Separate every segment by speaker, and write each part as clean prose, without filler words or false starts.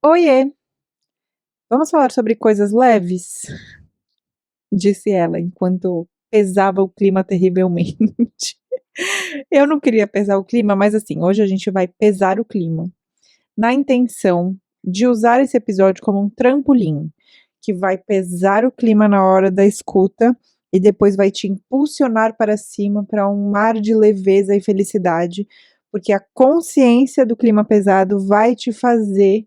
Speaker 1: Oiê, vamos falar sobre coisas leves? Disse ela, enquanto pesava o clima terrivelmente. Eu não queria pesar o clima, mas assim, hoje a gente vai pesar o clima, na intenção de usar esse episódio como um trampolim, que vai pesar o clima na hora da escuta e depois vai te impulsionar para cima para um mar de leveza e felicidade, porque a consciência do clima pesado vai te fazer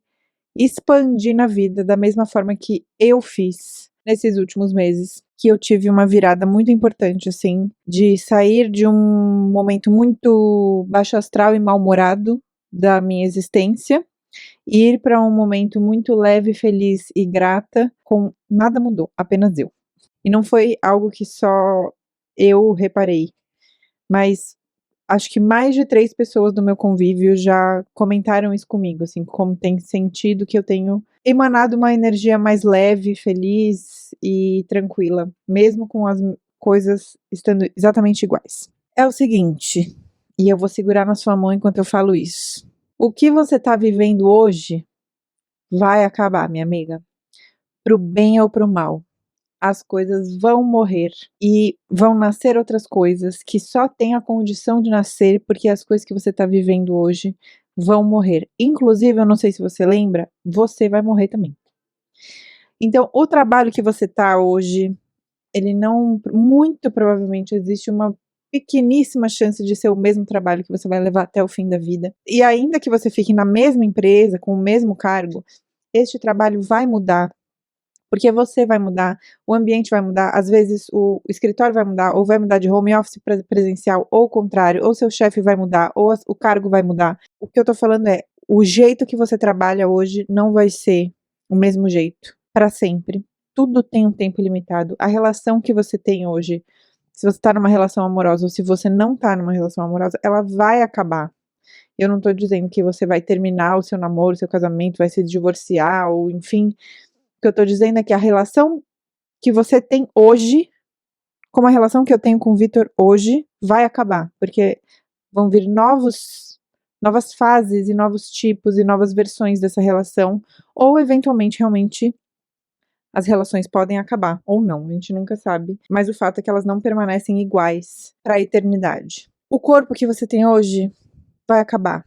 Speaker 1: expandir na vida da mesma forma que eu fiz nesses últimos meses, que eu tive uma virada muito importante, assim, de sair de um momento muito baixo astral e mal-humorado da minha existência e ir para um momento muito leve, feliz e grata, com nada mudou, apenas eu. E não foi algo que só eu reparei, mas acho que mais de 3 pessoas do meu convívio já comentaram isso comigo, assim, como tem sentido que eu tenho emanado uma energia mais leve, feliz e tranquila, mesmo com as coisas estando exatamente iguais. É o seguinte, e eu vou segurar na sua mão enquanto eu falo isso. O que você tá vivendo hoje vai acabar, minha amiga, pro bem ou pro mal. As coisas vão morrer e vão nascer outras coisas que só têm a condição de nascer porque as coisas que você está vivendo hoje vão morrer. Inclusive, eu não sei se você lembra, você vai morrer também. Então, o trabalho que você está hoje, ele não, muito provavelmente existe uma pequeníssima chance de ser o mesmo trabalho que você vai levar até o fim da vida. E ainda que você fique na mesma empresa, com o mesmo cargo, este trabalho vai mudar. Porque você vai mudar, o ambiente vai mudar, às vezes o escritório vai mudar, ou vai mudar de home office para presencial, ou o contrário, ou seu chefe vai mudar, ou o cargo vai mudar. O que eu tô falando é, o jeito que você trabalha hoje não vai ser o mesmo jeito para sempre. Tudo tem um tempo limitado. A relação que você tem hoje, se você tá numa relação amorosa ou se você não tá numa relação amorosa, ela vai acabar. Eu não tô dizendo que você vai terminar o seu namoro, o seu casamento, vai se divorciar, ou enfim. O que eu tô dizendo é que a relação que você tem hoje, como a relação que eu tenho com o Vitor hoje, vai acabar, porque vão vir novas fases e novos tipos e novas versões dessa relação, ou eventualmente realmente as relações podem acabar, ou não, a gente nunca sabe, mas o fato é que elas não permanecem iguais para a eternidade. O corpo que você tem hoje vai acabar.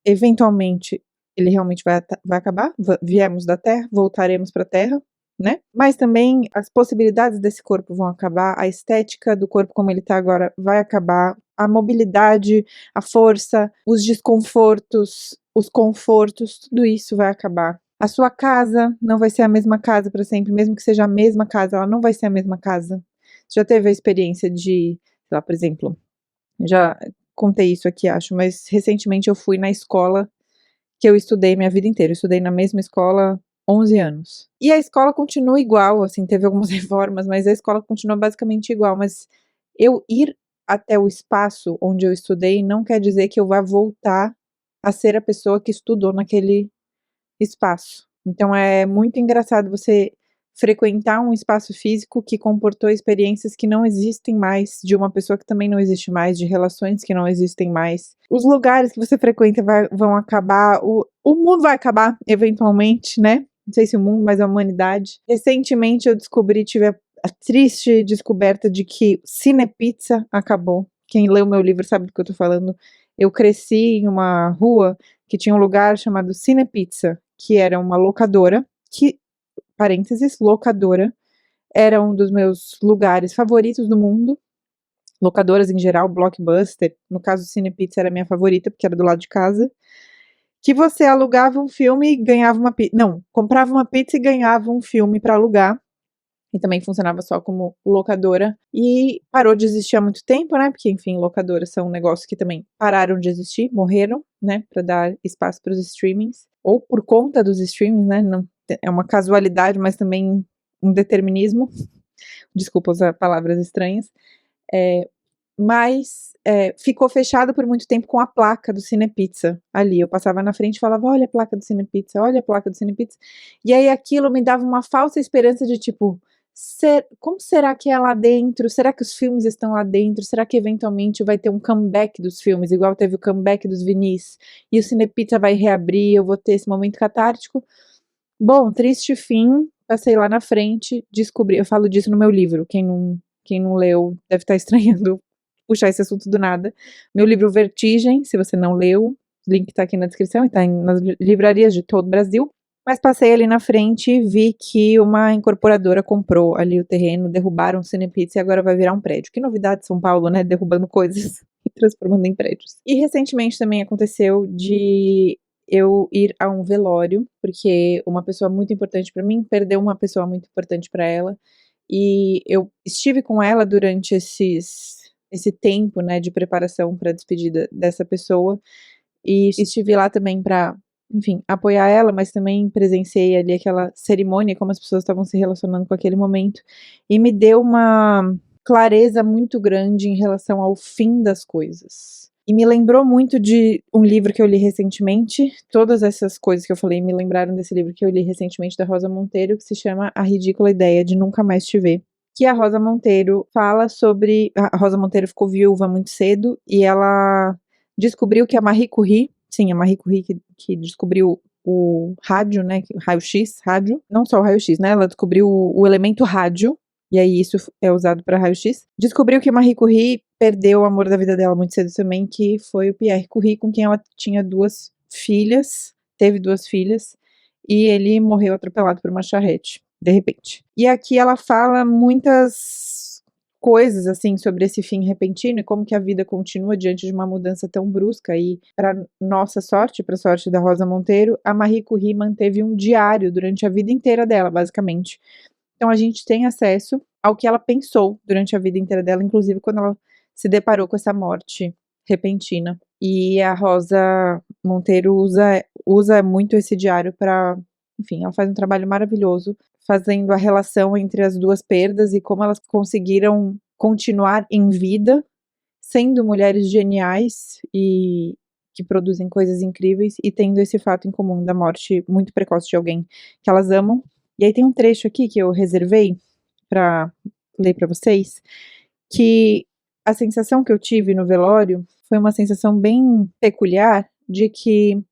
Speaker 1: Eventualmente, ele realmente vai acabar, viemos da Terra, voltaremos para a Terra, né? Mas também as possibilidades desse corpo vão acabar, a estética do corpo como ele tá agora vai acabar, a mobilidade, a força, os desconfortos, os confortos, tudo isso vai acabar. A sua casa não vai ser a mesma casa para sempre, mesmo que seja a mesma casa, ela não vai ser a mesma casa. Você já teve a experiência de, sei lá, por exemplo, já contei isso aqui, acho, mas recentemente eu fui na escola que eu estudei minha vida inteira. Eu estudei na mesma escola 11 anos. E a escola continua igual, assim, teve algumas reformas, mas a escola continua basicamente igual. Mas eu ir até o espaço onde eu estudei não quer dizer que eu vá voltar a ser a pessoa que estudou naquele espaço. Então é muito engraçado você frequentar um espaço físico que comportou experiências que não existem mais, de uma pessoa que também não existe mais, de relações que não existem mais. Os lugares que você frequenta vão acabar, o mundo vai acabar eventualmente, né? Não sei se o mundo, mas a humanidade. Recentemente eu tive a triste descoberta de que Cinepizza acabou. Quem leu meu livro sabe do que eu tô falando. Eu cresci em uma rua que tinha um lugar chamado Cinepizza, que era uma locadora, que, parênteses, locadora, era um dos meus lugares favoritos do mundo. Locadoras em geral, Blockbuster, no caso Cinepizza era a minha favorita, porque era do lado de casa. Que você alugava um filme e ganhava uma pizza. Não, comprava uma pizza e ganhava um filme para alugar. E também funcionava só como locadora. E parou de existir há muito tempo, né? Porque, enfim, locadoras são um negócio que também pararam de existir, morreram, né? Para dar espaço para os streamings. Ou por conta dos streamings, né? Não, é uma casualidade, mas também um determinismo. Desculpa usar palavras estranhas. Mas ficou fechado por muito tempo com a placa do Cinepizza ali. Eu passava na frente e falava, olha a placa do Cinepizza, olha a placa do Cinepizza. E aí aquilo me dava uma falsa esperança de tipo, como será que é lá dentro? Será que os filmes estão lá dentro? Será que eventualmente vai ter um comeback dos filmes, igual teve o comeback dos Vinis, e o Cinepizza vai reabrir, eu vou ter esse momento catártico? Bom, triste fim, passei lá na frente, descobri, eu falo disso no meu livro, quem não leu deve estar estranhando puxar esse assunto do nada. Meu livro Vertigem, se você não leu, o link tá aqui na descrição e tá nas livrarias de todo o Brasil. Mas passei ali na frente e vi que uma incorporadora comprou ali o terreno, derrubaram o Cinepizza e agora vai virar um prédio. Que novidade São Paulo, né? Derrubando coisas e transformando em prédios. E recentemente também aconteceu de eu ir a um velório, porque uma pessoa muito importante para mim perdeu uma pessoa muito importante para ela. E eu estive com ela durante esse tempo, né, de preparação para a despedida dessa pessoa. E estive lá também para, enfim, apoiar ela, mas também presenciei ali aquela cerimônia, como as pessoas estavam se relacionando com aquele momento, e me deu uma clareza muito grande em relação ao fim das coisas. E me lembrou muito de um livro que eu li recentemente. Todas essas coisas que eu falei me lembraram desse livro que eu li recentemente da Rosa Monteiro, que se chama A Ridícula Ideia de Nunca Mais Te Ver. Que a Rosa Monteiro fala sobre. A Rosa Monteiro ficou viúva muito cedo e ela descobriu que a Marie Curie, sim, a Marie Curie que descobriu o rádio, né, raio-x, rádio, não só o raio-x, né, ela descobriu o elemento rádio, e aí isso é usado para raio-x. Descobriu que Marie Curie perdeu o amor da vida dela muito cedo também, que foi o Pierre Curie, com quem ela tinha teve duas filhas, e ele morreu atropelado por uma charrete, de repente. E aqui ela fala muitas coisas, assim, sobre esse fim repentino e como que a vida continua diante de uma mudança tão brusca. E, para nossa sorte, para a sorte da Rosa Monteiro, a Marie Curie manteve um diário durante a vida inteira dela, basicamente. Então a gente tem acesso ao que ela pensou durante a vida inteira dela, inclusive quando ela se deparou com essa morte repentina. E a Rosa Monteiro usa muito esse diário para, enfim, ela faz um trabalho maravilhoso fazendo a relação entre as duas perdas e como elas conseguiram continuar em vida, sendo mulheres geniais e que produzem coisas incríveis e tendo esse fato em comum da morte muito precoce de alguém que elas amam. E aí tem um trecho aqui que eu reservei para ler para vocês, que a sensação que eu tive no velório foi uma sensação bem peculiar de que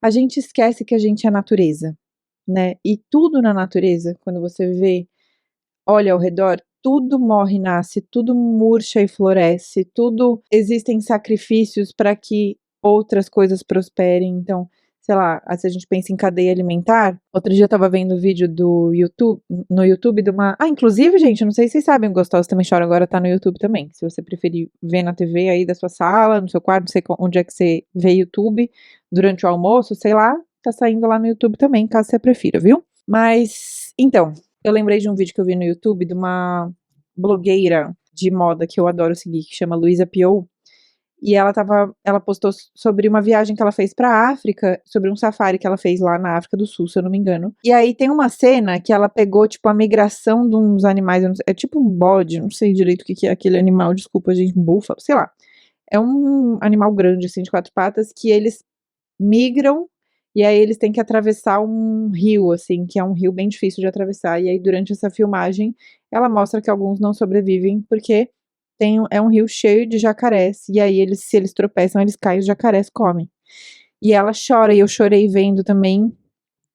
Speaker 1: a gente esquece que a gente é natureza, né? E tudo na natureza, quando você vê, olha ao redor, tudo morre e nasce, tudo murcha e floresce, tudo existem sacrifícios para que outras coisas prosperem. Então, sei lá, se a gente pensa em cadeia alimentar, outro dia eu tava vendo vídeo no YouTube de uma. Ah, inclusive, gente, eu não sei se vocês sabem, Gostosa Também Chora agora tá no YouTube também. Se você preferir ver na TV aí da sua sala, no seu quarto, não sei onde é que você vê YouTube durante o almoço, sei lá, tá saindo lá no YouTube também, caso você prefira, viu? Mas, então, eu lembrei de um vídeo que eu vi no YouTube de uma blogueira de moda que eu adoro seguir, que chama Luísa Piou. E ela postou sobre uma viagem que ela fez pra África, sobre um safari que ela fez lá na África do Sul, se eu não me engano. E aí tem uma cena que ela pegou, tipo, a migração de uns animais, é tipo um bode, não sei direito o que é aquele animal, desculpa, gente, um búfalo, sei lá. É um animal grande, assim, de quatro patas, que eles migram e aí eles têm que atravessar um rio, assim, que é um rio bem difícil de atravessar. E aí, durante essa filmagem, ela mostra que alguns não sobrevivem porque é um rio cheio de jacarés. E aí, se eles tropeçam, eles caem e os jacarés comem. E ela chora, e eu chorei vendo também.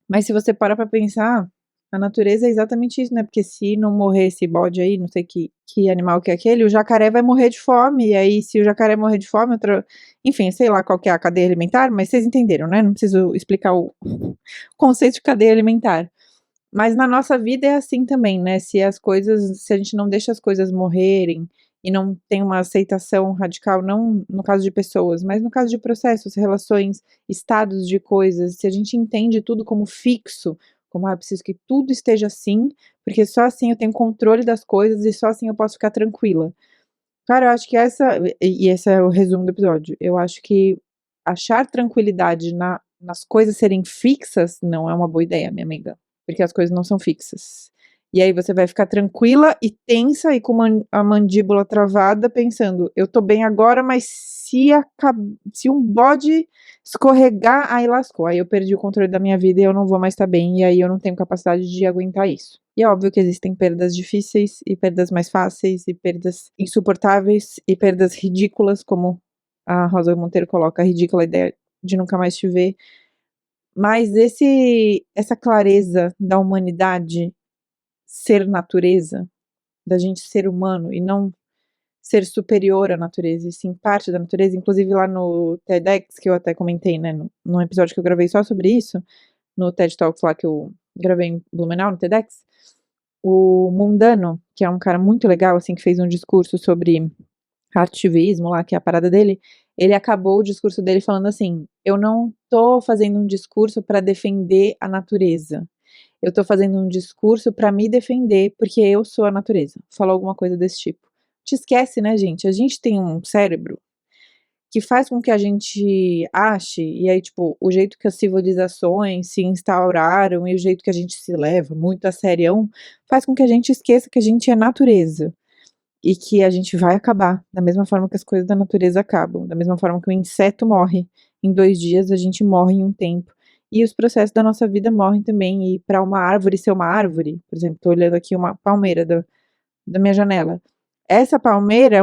Speaker 1: Mas se você para pra pensar, a natureza é exatamente isso, né? Porque se não morrer esse bode aí, não sei que animal que é aquele, o jacaré vai morrer de fome. E aí, se o jacaré morrer de fome, enfim, sei lá qual que é a cadeia alimentar, mas vocês entenderam, né? Não preciso explicar o conceito de cadeia alimentar. Mas na nossa vida é assim também, né? Se a gente não deixa as coisas morrerem e não tem uma aceitação radical, não no caso de pessoas, mas no caso de processos, relações, estados de coisas, se a gente entende tudo como fixo, como eu preciso que tudo esteja assim, porque só assim eu tenho controle das coisas e só assim eu posso ficar tranquila. Cara, eu acho que esse é o resumo do episódio. Eu acho que achar tranquilidade nas coisas serem fixas não é uma boa ideia, minha amiga. Porque as coisas não são fixas. E aí você vai ficar tranquila e tensa e com a mandíbula travada, pensando, eu tô bem agora, mas se um bode escorregar, aí lascou. Aí eu perdi o controle da minha vida e eu não vou mais estar bem, e aí eu não tenho capacidade de aguentar isso. E é óbvio que existem perdas difíceis e perdas mais fáceis e perdas insuportáveis e perdas ridículas, como a Rosa Monteiro coloca, a ridícula ideia de nunca mais te ver. Mas essa clareza da humanidade ser natureza, da gente ser humano e não ser superior à natureza, e sim parte da natureza, inclusive lá no TEDx, que eu até comentei, né, num episódio que eu gravei só sobre isso, no TED Talks lá que eu gravei em Blumenau, no TEDx, o Mundano, que é um cara muito legal, assim, que fez um discurso sobre ativismo lá, que é a parada dele, ele acabou o discurso dele falando assim: eu não tô fazendo um discurso para defender a natureza, eu tô fazendo um discurso para me defender, porque eu sou a natureza. Falou alguma coisa desse tipo. Te esquece, né, gente? A gente tem um cérebro que faz com que a gente ache, e aí, tipo, o jeito que as civilizações se instauraram e o jeito que a gente se leva muito a serião, faz com que a gente esqueça que a gente é natureza. E que a gente vai acabar, da mesma forma que as coisas da natureza acabam, da mesma forma que o inseto morre em 2 dias, a gente morre em um tempo. E os processos da nossa vida morrem também. E para uma árvore ser uma árvore, por exemplo, estou olhando aqui uma palmeira da minha janela. Essa palmeira é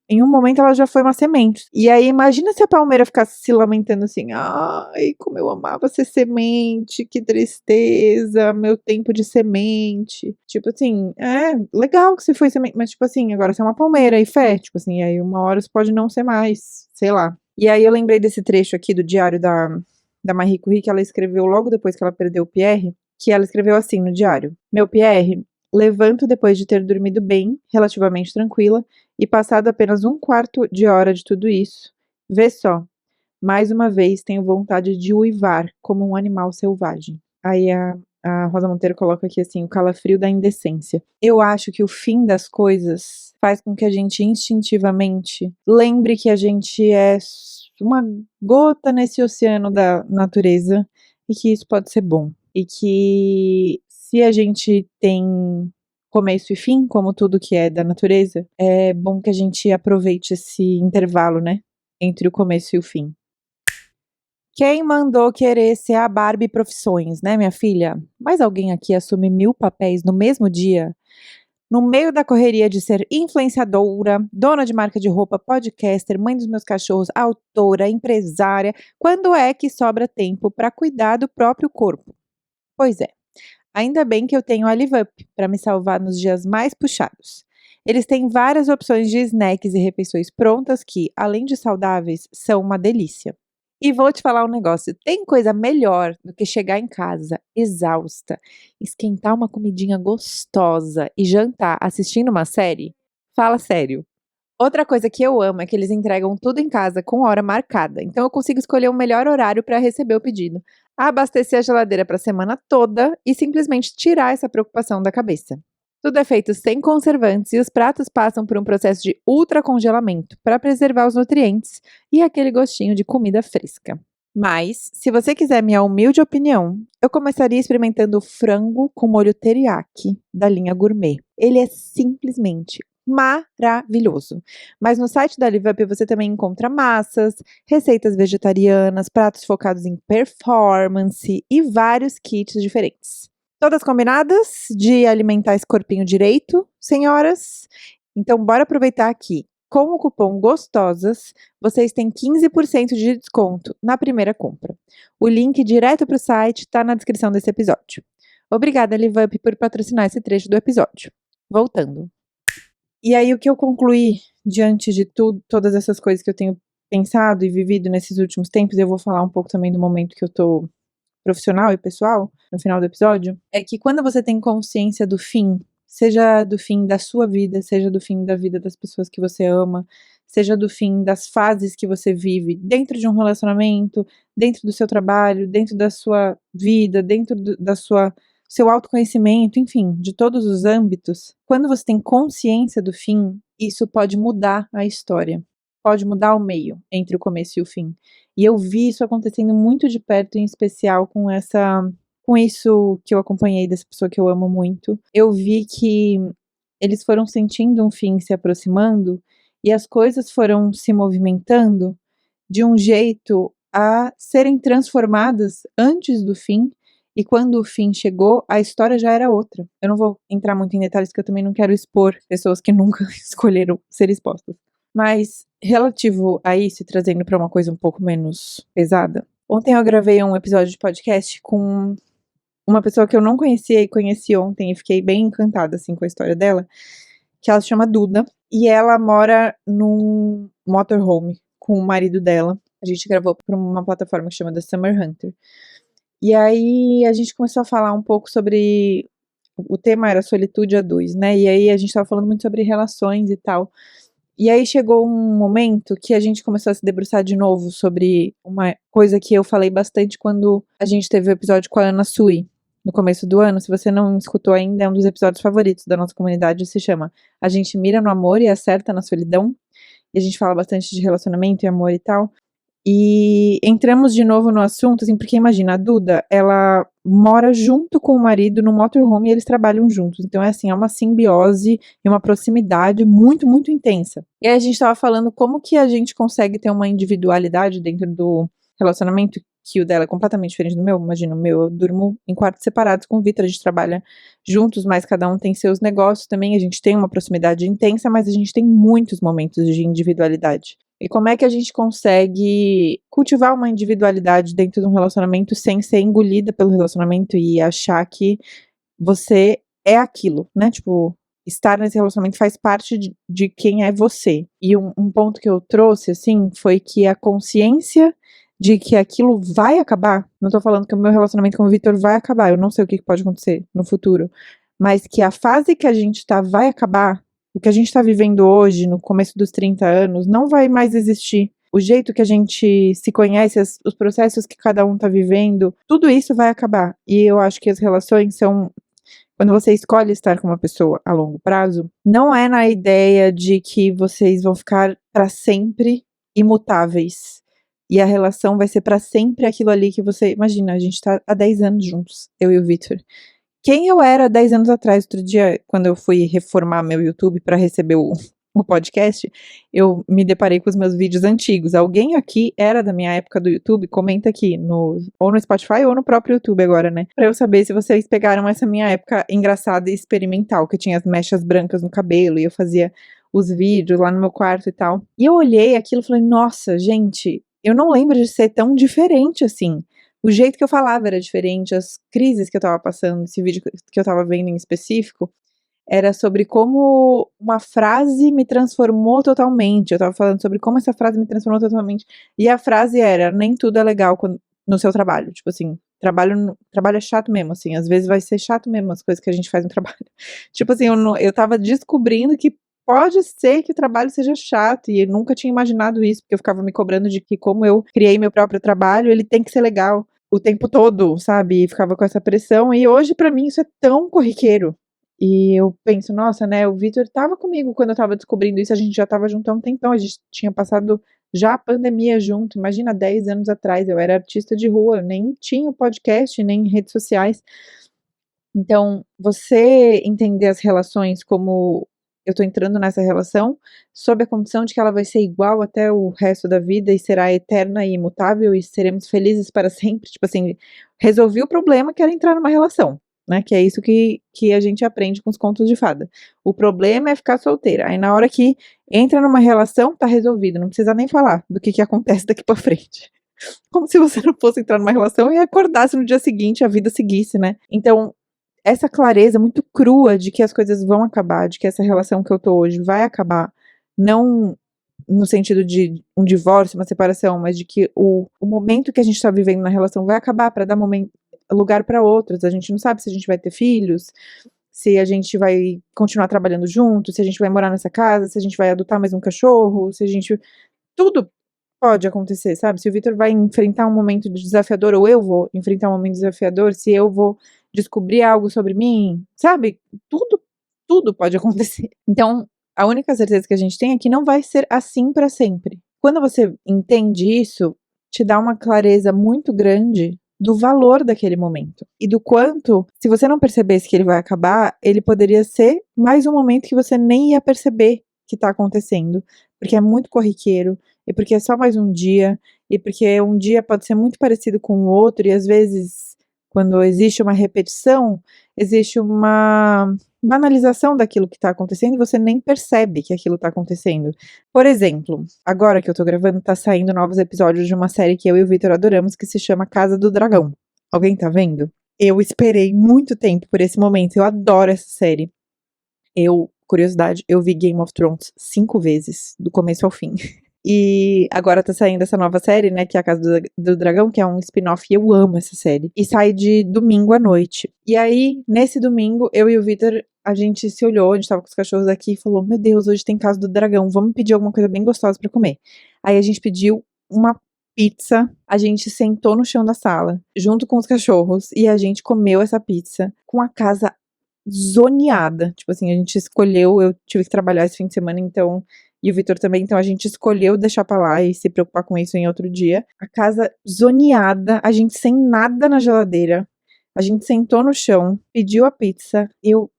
Speaker 1: em um momento ela já foi uma semente. E aí imagina se a palmeira ficasse se lamentando assim: ai, como eu amava ser semente, que tristeza, meu tempo de semente. Tipo assim, é legal que você foi semente, mas tipo assim, agora você é uma palmeira e fé, tipo assim, aí uma hora você pode não ser mais, sei lá. E aí eu lembrei desse trecho aqui do diário da Marie Curie, que ela escreveu logo depois que ela perdeu o Pierre, que ela escreveu assim no diário: meu Pierre, levanto depois de ter dormido bem, relativamente tranquila, e passado apenas 1/4 de hora de tudo isso. Vê só, mais uma vez tenho vontade de uivar como um animal selvagem. Aí a Rosa Monteiro coloca aqui assim, o calafrio da indecência. Eu acho que o fim das coisas faz com que a gente instintivamente lembre que a gente é uma gota nesse oceano da natureza e que isso pode ser bom. E que se a gente tem começo e fim, como tudo que é da natureza, é bom que a gente aproveite esse intervalo, né? Entre o começo e o fim. Quem mandou querer ser a Barbie Profissões, né, minha filha? Mas alguém aqui assume 1000 papéis no mesmo dia? No meio da correria de ser influenciadora, dona de marca de roupa, podcaster, mãe dos meus cachorros, autora, empresária, quando é que sobra tempo para cuidar do próprio corpo? Pois é. Ainda bem que eu tenho a Live Up para me salvar nos dias mais puxados. Eles têm várias opções de snacks e refeições prontas que, além de saudáveis, são uma delícia. E vou te falar um negócio: tem coisa melhor do que chegar em casa exausta, esquentar uma comidinha gostosa e jantar assistindo uma série? Fala sério. Outra coisa que eu amo é que eles entregam tudo em casa com hora marcada, então eu consigo escolher o melhor horário para receber o pedido, abastecer a geladeira para a semana toda e simplesmente tirar essa preocupação da cabeça. Tudo é feito sem conservantes e os pratos passam por um processo de ultracongelamento para preservar os nutrientes e aquele gostinho de comida fresca. Mas, se você quiser minha humilde opinião, eu começaria experimentando o frango com molho teriyaki da linha gourmet. Ele é simplesmente maravilhoso. Mas no site da Live Up você também encontra massas, receitas vegetarianas, pratos focados em performance e vários kits diferentes. Todas combinadas de alimentar esse corpinho direito, senhoras? Então bora aproveitar aqui. Com o cupom GOSTOSAS, vocês têm 15% de desconto na primeira compra. O link direto para o site está na descrição desse episódio. Obrigada, Live Up, por patrocinar esse trecho do episódio. Voltando. E aí, o que eu concluí diante de todas essas coisas que eu tenho pensado e vivido nesses últimos tempos, eu vou falar um pouco também do momento que eu tô profissional e pessoal, no final do episódio, é que quando você tem consciência do fim, seja do fim da sua vida, seja do fim da vida das pessoas que você ama, seja do fim das fases que você vive dentro de um relacionamento, dentro do seu trabalho, dentro da sua vida, dentro da sua seu autoconhecimento, enfim, de todos os âmbitos, quando você tem consciência do fim, isso pode mudar a história, pode mudar o meio entre o começo e o fim. E eu vi isso acontecendo muito de perto, em especial com isso que eu acompanhei dessa pessoa que eu amo muito. Eu vi que eles foram sentindo um fim se aproximando e as coisas foram se movimentando de um jeito a serem transformadas antes do fim e quando o fim chegou, a história já era outra. Eu não vou entrar muito em detalhes, porque eu também não quero expor pessoas que nunca escolheram ser expostas. Mas, relativo a isso, trazendo pra uma coisa um pouco menos pesada, ontem eu gravei um episódio de podcast com uma pessoa que eu não conhecia e conheci ontem, e fiquei bem encantada, assim, com a história dela, que ela se chama Duda, e ela mora num motorhome com o marido dela. A gente gravou pra uma plataforma que chama The Summer Hunter. E aí a gente começou a falar um pouco sobre, o tema era solitude a dois, né, e aí a gente tava falando muito sobre relações e tal. E aí chegou um momento que a gente começou a se debruçar de novo sobre uma coisa que eu falei bastante quando a gente teve o episódio com a Ana Sui, no começo do ano. Se você não escutou ainda, é um dos episódios favoritos da nossa comunidade, se chama A Gente Mira no Amor e Acerta na Solidão. E a gente fala bastante de relacionamento e amor e tal. E entramos de novo no assunto, assim, porque imagina, a Duda, ela mora junto com o marido no motorhome e eles trabalham juntos. Então é assim, é uma simbiose e uma proximidade muito, muito intensa. E aí a gente tava falando como que a gente consegue ter uma individualidade dentro do relacionamento, que o dela é completamente diferente do meu. Imagina, o meu, eu durmo em quartos separados com o Vitor, a gente trabalha juntos, mas cada um tem seus negócios também, a gente tem uma proximidade intensa, mas a gente tem muitos momentos de individualidade. E como é que a gente consegue cultivar uma individualidade dentro de um relacionamento sem ser engolida pelo relacionamento e achar que você é aquilo, né? Tipo, estar nesse relacionamento faz parte de quem é você. E um ponto que eu trouxe, assim, foi que a consciência de que aquilo vai acabar, não tô falando que o meu relacionamento com o Vitor vai acabar, eu não sei o que pode acontecer no futuro, mas que a fase que a gente tá vai acabar. O que a gente está vivendo hoje, no começo dos 30 anos, não vai mais existir. O jeito que a gente se conhece, os processos que cada um está vivendo, tudo isso vai acabar. E eu acho que as relações são, quando você escolhe estar com uma pessoa a longo prazo, não é na ideia de que vocês vão ficar para sempre imutáveis. E a relação vai ser para sempre aquilo ali que você. Imagina, a gente tá há 10 anos juntos, eu e o Vitor. Quem eu era 10 anos atrás, outro dia, quando eu fui reformar meu YouTube para receber o podcast, eu me deparei com os meus vídeos antigos. Alguém aqui era da minha época do YouTube? Comenta aqui, ou no Spotify ou no próprio YouTube agora, né? Pra eu saber se vocês pegaram essa minha época engraçada e experimental, que tinha as mechas brancas no cabelo e eu fazia os vídeos lá no meu quarto e tal. E eu olhei aquilo e falei, nossa, gente, eu não lembro de ser tão diferente assim. O jeito que eu falava era diferente, as crises que eu tava passando, esse vídeo que eu tava vendo em específico, era sobre como uma frase me transformou totalmente. Eu tava falando sobre como essa frase me transformou totalmente. E a frase era, nem tudo é legal no seu trabalho. Tipo assim, trabalho é chato mesmo, assim. Às vezes vai ser chato mesmo as coisas que a gente faz no trabalho. Tipo assim, eu tava descobrindo que pode ser que o trabalho seja chato, e eu nunca tinha imaginado isso, porque eu ficava me cobrando de que como eu criei meu próprio trabalho, ele tem que ser legal o tempo todo, sabe? E ficava com essa pressão. E hoje, pra mim, isso é tão corriqueiro. E eu penso, nossa, né? O Vitor tava comigo quando eu tava descobrindo isso. A gente já tava junto há um tempão. A gente tinha passado já a pandemia junto. Imagina, 10 anos atrás. Eu era artista de rua, nem tinha podcast, nem redes sociais. Então, você entender as relações como eu tô entrando nessa relação, sob a condição de que ela vai ser igual até o resto da vida e será eterna e imutável e seremos felizes para sempre. Tipo assim, resolvi o problema que era entrar numa relação, né? Que é isso que a gente aprende com os contos de fada. O problema é ficar solteira. Aí na hora que entra numa relação, tá resolvido. Não precisa nem falar do que acontece daqui pra frente. Como se você não fosse entrar numa relação e acordasse no dia seguinte, a vida seguisse, né? Então, essa clareza muito crua de que as coisas vão acabar, de que essa relação que eu tô hoje vai acabar, não no sentido de um divórcio, uma separação, mas de que o momento que a gente tá vivendo na relação vai acabar para dar lugar para outros. A gente não sabe se a gente vai ter filhos, se a gente vai continuar trabalhando junto, se a gente vai morar nessa casa, se a gente vai adotar mais um cachorro, se a gente... Tudo pode acontecer, sabe? Se o Vitor vai enfrentar um momento desafiador, ou eu vou enfrentar um momento desafiador, se eu vou descobrir algo sobre mim, sabe? Tudo pode acontecer. Então, a única certeza que a gente tem é que não vai ser assim para sempre. Quando você entende isso, te dá uma clareza muito grande do valor daquele momento. E do quanto, se você não percebesse que ele vai acabar, ele poderia ser mais um momento que você nem ia perceber que tá acontecendo. Porque é muito corriqueiro, e porque é só mais um dia, e porque um dia pode ser muito parecido com o outro, e às vezes, Quando existe uma repetição, existe uma banalização daquilo que tá acontecendo e você nem percebe que aquilo tá acontecendo. Por exemplo, agora que eu tô gravando, tá saindo novos episódios de uma série que eu e o Vitor adoramos, que se chama Casa do Dragão. Alguém tá vendo? Eu esperei muito tempo por esse momento, eu adoro essa série. Curiosidade, eu vi Game of Thrones 5 vezes, do começo ao fim. E agora tá saindo essa nova série, né, que é a Casa do Dragão, que é um spin-off, e eu amo essa série. E sai de domingo à noite. E aí, nesse domingo, eu e o Vitor, a gente se olhou, a gente tava com os cachorros aqui e falou, meu Deus, hoje tem Casa do Dragão, vamos pedir alguma coisa bem gostosa pra comer. Aí a gente pediu uma pizza, a gente sentou no chão da sala, junto com os cachorros, e a gente comeu essa pizza com a casa zoneada. Tipo assim, a gente escolheu, eu tive que trabalhar esse fim de semana, então, e o Vitor também, então a gente escolheu deixar pra lá e se preocupar com isso em outro dia. A casa zoneada, a gente sem nada na geladeira. A gente sentou no chão, pediu a pizza.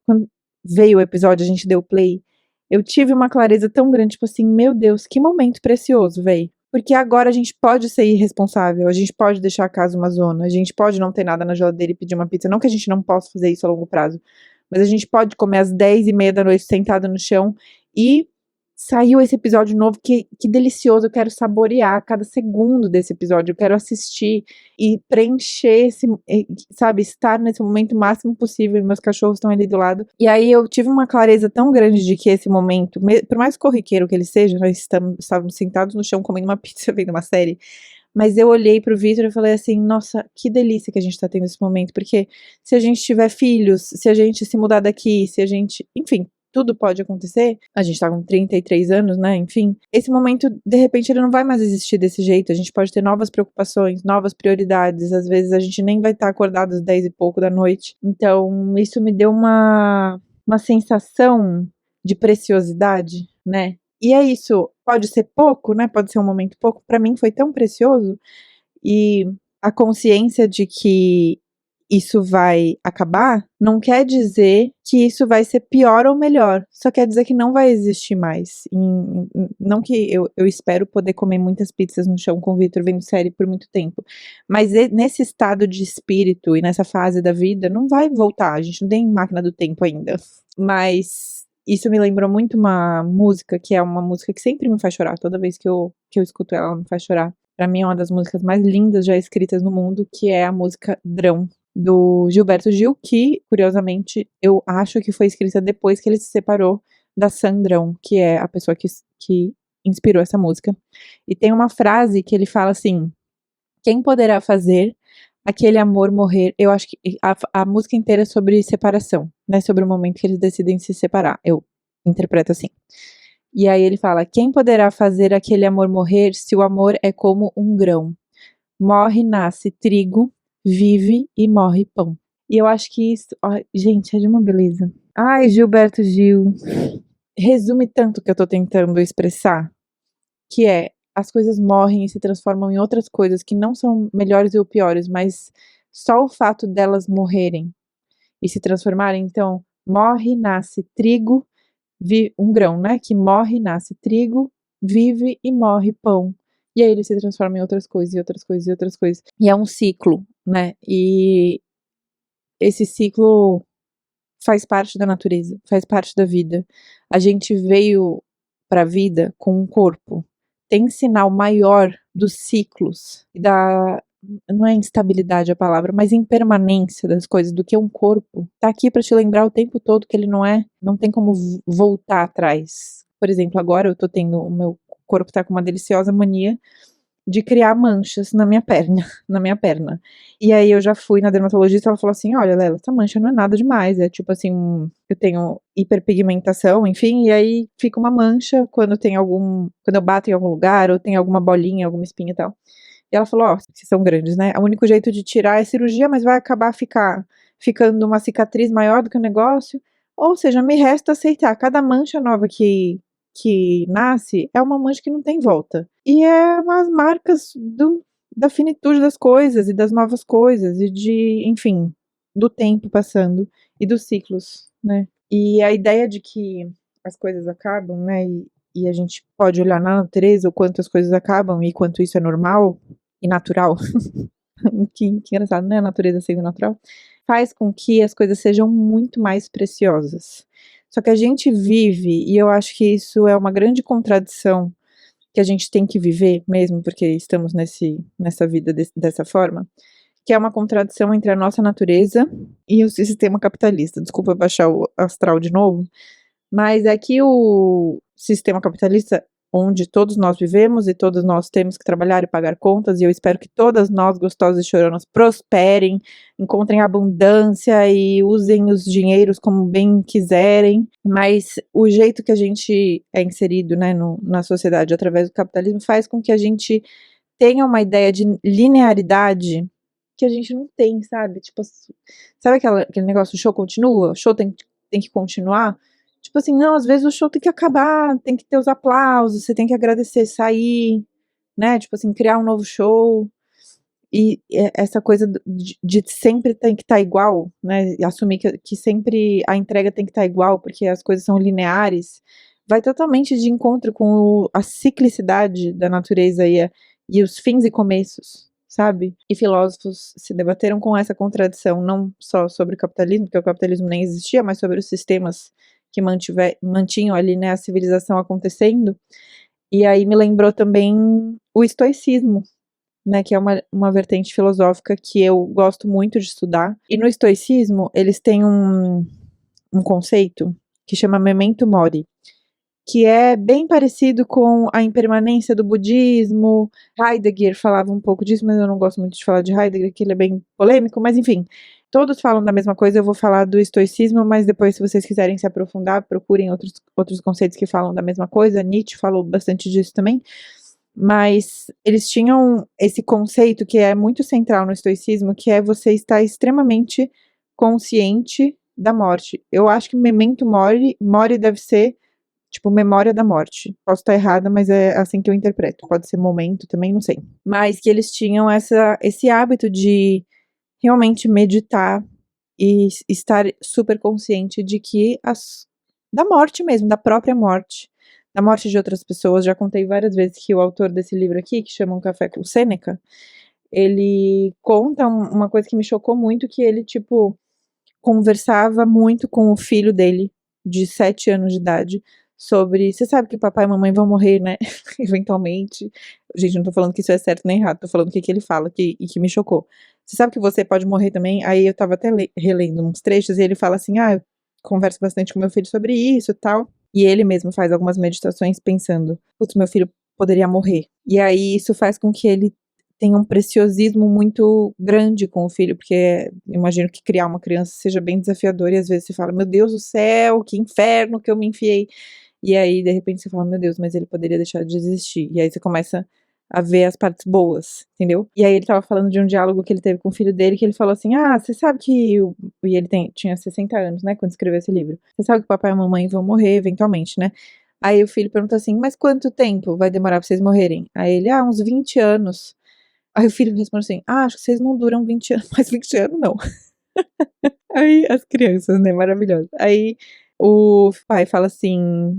Speaker 1: Quando veio o episódio, a gente deu play. Eu tive uma clareza tão grande, tipo assim, meu Deus, que momento precioso, véi. Porque agora a gente pode ser irresponsável, a gente pode deixar a casa uma zona, a gente pode não ter nada na geladeira e pedir uma pizza. Não que a gente não possa fazer isso a longo prazo, mas a gente pode comer às 10:30 da noite sentado no chão e saiu esse episódio novo, que delicioso, eu quero saborear cada segundo desse episódio, eu quero assistir e preencher sabe, estar nesse momento o máximo possível, e meus cachorros estão ali do lado. E aí eu tive uma clareza tão grande de que esse momento, por mais corriqueiro que ele seja, nós estávamos sentados no chão comendo uma pizza, vendo uma série, mas eu olhei pro Vitor e falei assim, nossa, que delícia que a gente tá tendo esse momento, porque se a gente tiver filhos, se a gente se mudar daqui, se a gente, enfim, tudo pode acontecer, a gente tá com 33 anos, né, enfim, esse momento, de repente, ele não vai mais existir desse jeito, a gente pode ter novas preocupações, novas prioridades, às vezes a gente nem vai estar acordado às 10 e pouco da noite, então isso me deu uma sensação de preciosidade, né, e é isso, pode ser pouco, né, pode ser um momento pouco, pra mim foi tão precioso, e a consciência de que isso vai acabar, não quer dizer que isso vai ser pior ou melhor, só quer dizer que não vai existir mais. Não que eu espero poder comer muitas pizzas no chão com o Vitor vendo série por muito tempo, mas nesse estado de espírito e nessa fase da vida, não vai voltar, a gente não tem máquina do tempo ainda. Mas isso me lembrou muito uma música, que é uma música que sempre me faz chorar, toda vez que eu escuto ela me faz chorar. Pra mim é uma das músicas mais lindas já escritas no mundo, que é a música Drão, do Gilberto Gil, que, curiosamente, eu acho que foi escrita depois que ele se separou da Sandrão, que é a pessoa que inspirou essa música. E tem uma frase que ele fala assim, quem poderá fazer aquele amor morrer? Eu acho que a música inteira é sobre separação, né, sobre o momento que eles decidem se separar, eu interpreto assim. E aí ele fala, quem poderá fazer aquele amor morrer se o amor é como um grão? Morre, nasce trigo, vive e morre pão. E eu acho que isso, ó, gente, é de uma beleza. Ai, Gilberto Gil, resume tanto o que eu tô tentando expressar, que é, as coisas morrem e se transformam em outras coisas que não são melhores ou piores, mas só o fato delas morrerem e se transformarem, então, morre, nasce trigo, um grão, né, que morre, nasce trigo, vive e morre pão. E aí ele se transforma em outras coisas, e outras coisas, e outras coisas. E é um ciclo, né? E esse ciclo faz parte da natureza, faz parte da vida. A gente veio pra vida com um corpo. Tem sinal maior dos ciclos, não é instabilidade a palavra, mas impermanência das coisas, do que um corpo. Tá aqui pra te lembrar o tempo todo que ele não tem como voltar atrás. Por exemplo, agora eu tô tendo, o meu corpo tá com uma deliciosa mania de criar manchas na minha perna. E aí eu já fui na dermatologista, ela falou assim, olha, Lela, essa mancha não é nada demais, é tipo assim, eu tenho hiperpigmentação, enfim, e aí fica uma mancha quando eu bato em algum lugar, ou tem alguma bolinha, alguma espinha e tal. E ela falou, ó, que são grandes, né, o único jeito de tirar é cirurgia, mas vai acabar ficando uma cicatriz maior do que o negócio, ou seja, me resta aceitar, cada mancha nova que nasce é uma mancha que não tem volta. E é as marcas da finitude das coisas e das novas coisas e enfim, do tempo passando e dos ciclos, né? E a ideia de que as coisas acabam, né? E a gente pode olhar na natureza o quanto as coisas acabam e quanto isso é normal e natural. Que engraçado, né, a natureza sendo natural, faz com que as coisas sejam muito mais preciosas. Só que a gente vive, e eu acho que isso é uma grande contradição, que a gente tem que viver mesmo, porque estamos nessa vida dessa forma, que é uma contradição entre a nossa natureza e o sistema capitalista. Desculpa baixar o astral de novo, mas é que o sistema capitalista, onde todos nós vivemos e todos nós temos que trabalhar e pagar contas, e eu espero que todas nós, gostosas e choronas, prosperem, encontrem abundância e usem os dinheiros como bem quiserem, mas o jeito que a gente é inserido, né, na sociedade através do capitalismo faz com que a gente tenha uma ideia de linearidade que a gente não tem, sabe? Tipo, sabe aquele negócio, o show continua? O show tem que continuar? Tipo assim, não, às vezes o show tem que acabar, tem que ter os aplausos, você tem que agradecer, sair, né? Tipo assim, criar um novo show. E essa coisa de sempre tem que estar igual, né? E assumir que sempre a entrega tem que estar igual, porque as coisas são lineares, vai totalmente de encontro com a ciclicidade da natureza e os fins e começos, sabe? E filósofos se debateram com essa contradição, não só sobre o capitalismo, porque o capitalismo nem existia, mas sobre os sistemas que mantinham ali, né, a civilização acontecendo. E aí me lembrou também o estoicismo, né, que é uma vertente filosófica que eu gosto muito de estudar. E no estoicismo, eles têm um conceito que chama memento mori, que é bem parecido com a impermanência do budismo. Heidegger falava um pouco disso, mas eu não gosto muito de falar de Heidegger, que ele é bem polêmico, mas enfim, todos falam da mesma coisa. Eu vou falar do estoicismo, mas depois, se vocês quiserem se aprofundar, procurem outros conceitos que falam da mesma coisa. Nietzsche falou bastante disso também. Mas eles tinham esse conceito que é muito central no estoicismo, que é você estar extremamente consciente da morte. Eu acho que memento mori deve ser, tipo, memória da morte. Posso estar errada, mas é assim que eu interpreto. Pode ser momento também, não sei. Mas que eles tinham esse hábito de realmente meditar e estar super consciente de que da morte mesmo, da própria morte, da morte de outras pessoas. Já contei várias vezes que o autor desse livro aqui, que chama Um Café com Sêneca, ele conta uma coisa que me chocou muito, que ele, tipo, conversava muito com o filho dele, de 7 anos de idade, sobre, você sabe que papai e mamãe vão morrer, né, eventualmente. Gente, não tô falando que isso é certo nem errado, tô falando o que ele fala, e que me chocou. Você sabe que você pode morrer também? Aí eu tava até relendo uns trechos, e ele fala assim, eu converso bastante com meu filho sobre isso e tal, e ele mesmo faz algumas meditações pensando, putz, meu filho poderia morrer. E aí isso faz com que ele tem um preciosismo muito grande com o filho, porque imagino que criar uma criança seja bem desafiador, e às vezes você fala, meu Deus do céu, que inferno que eu me enfiei. E aí, de repente, você fala, meu Deus, mas ele poderia deixar de existir. E aí você começa a ver as partes boas, entendeu? E aí ele tava falando de um diálogo que ele teve com o filho dele, que ele falou assim, você sabe que... E ele tinha 60 anos, né, quando escreveu esse livro. Você sabe que o papai e a mamãe vão morrer eventualmente, né? Aí o filho pergunta assim, mas quanto tempo vai demorar pra vocês morrerem? Aí ele, uns 20 anos. Aí o filho responde assim, acho que vocês não duram 20 anos, mas 20 anos não. Aí as crianças, né, maravilhosas. Aí o pai fala assim,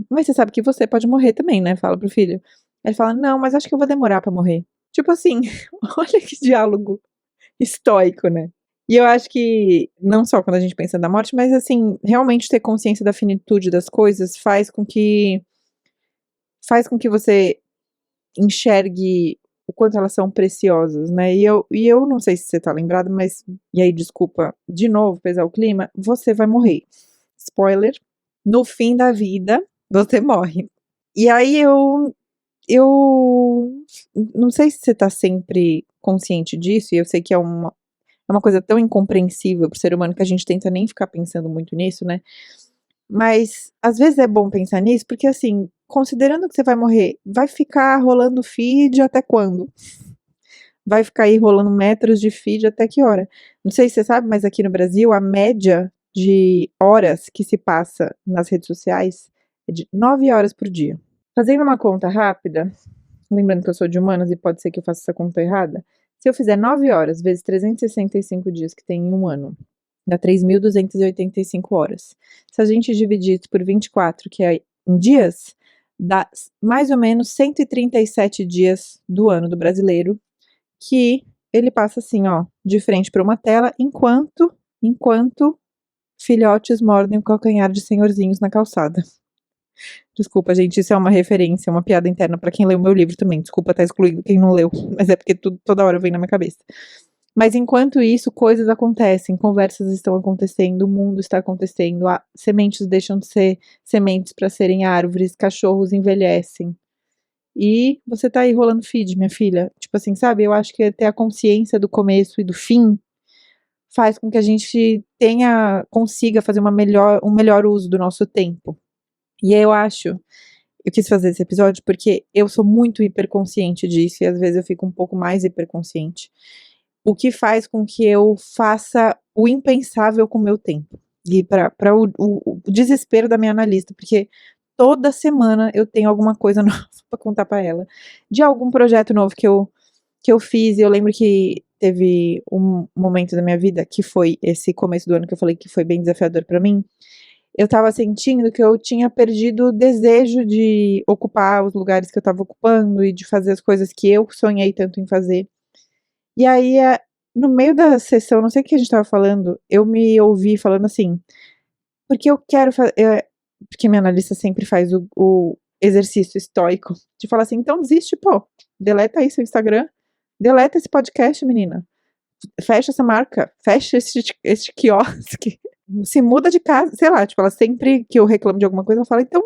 Speaker 1: mas você sabe que você pode morrer também, né, fala pro filho. Aí ele fala, não, mas acho que eu vou demorar pra morrer. Tipo assim, olha que diálogo estoico, né. E eu acho que, não só quando a gente pensa na morte, mas assim, realmente ter consciência da finitude das coisas faz com que você enxergue o quanto elas são preciosas, né, e eu não sei se você tá lembrado, mas, e aí desculpa, de novo pesar o clima, você vai morrer. Spoiler, no fim da vida, você morre. E aí eu não sei se você tá sempre consciente disso, e eu sei que é uma coisa tão incompreensível pro ser humano que a gente tenta nem ficar pensando muito nisso, né, mas às vezes é bom pensar nisso, porque assim, considerando que você vai morrer, vai ficar rolando feed até quando? Vai ficar aí rolando metros de feed até que hora? Não sei se você sabe, mas aqui no Brasil a média de horas que se passa nas redes sociais é de 9 horas por dia. Fazendo uma conta rápida, lembrando que eu sou de humanas e pode ser que eu faça essa conta errada, se eu fizer 9 horas vezes 365 dias que tem em um ano, dá 3.285 horas. Se a gente dividir isso por 24, que é em dias, dá mais ou menos 137 dias do ano do brasileiro que ele passa assim, ó, de frente para uma tela, enquanto filhotes mordem o calcanhar de senhorzinhos na calçada. Desculpa, gente, isso é uma referência, uma piada interna pra quem leu o meu livro também. Desculpa estar excluindo quem não leu, mas é porque toda hora vem na minha cabeça. Mas enquanto isso, coisas acontecem, conversas estão acontecendo, o mundo está acontecendo, sementes deixam de ser sementes para serem árvores, cachorros envelhecem. E você tá aí rolando feed, minha filha. Tipo assim, sabe? Eu acho que ter a consciência do começo e do fim faz com que a gente consiga fazer um melhor uso do nosso tempo. E eu quis fazer esse episódio porque eu sou muito hiperconsciente disso e às vezes eu fico um pouco mais hiperconsciente. O que faz com que eu faça o impensável com o meu tempo. E para o desespero da minha analista, porque toda semana eu tenho alguma coisa nova para contar para ela. De algum projeto novo que eu fiz, e eu lembro que teve um momento da minha vida, que foi esse começo do ano que eu falei que foi bem desafiador para mim. Eu tava sentindo que eu tinha perdido o desejo de ocupar os lugares que eu tava ocupando e de fazer as coisas que eu sonhei tanto em fazer. E aí, no meio da sessão, não sei o que a gente tava falando, eu me ouvi falando assim, porque eu quero fazer, porque minha analista sempre faz o exercício estoico, de falar assim, então desiste, pô, deleta aí seu Instagram, deleta esse podcast, menina, fecha essa marca, fecha esse quiosque, se muda de casa, sei lá, tipo, ela sempre que eu reclamo de alguma coisa, ela fala, então,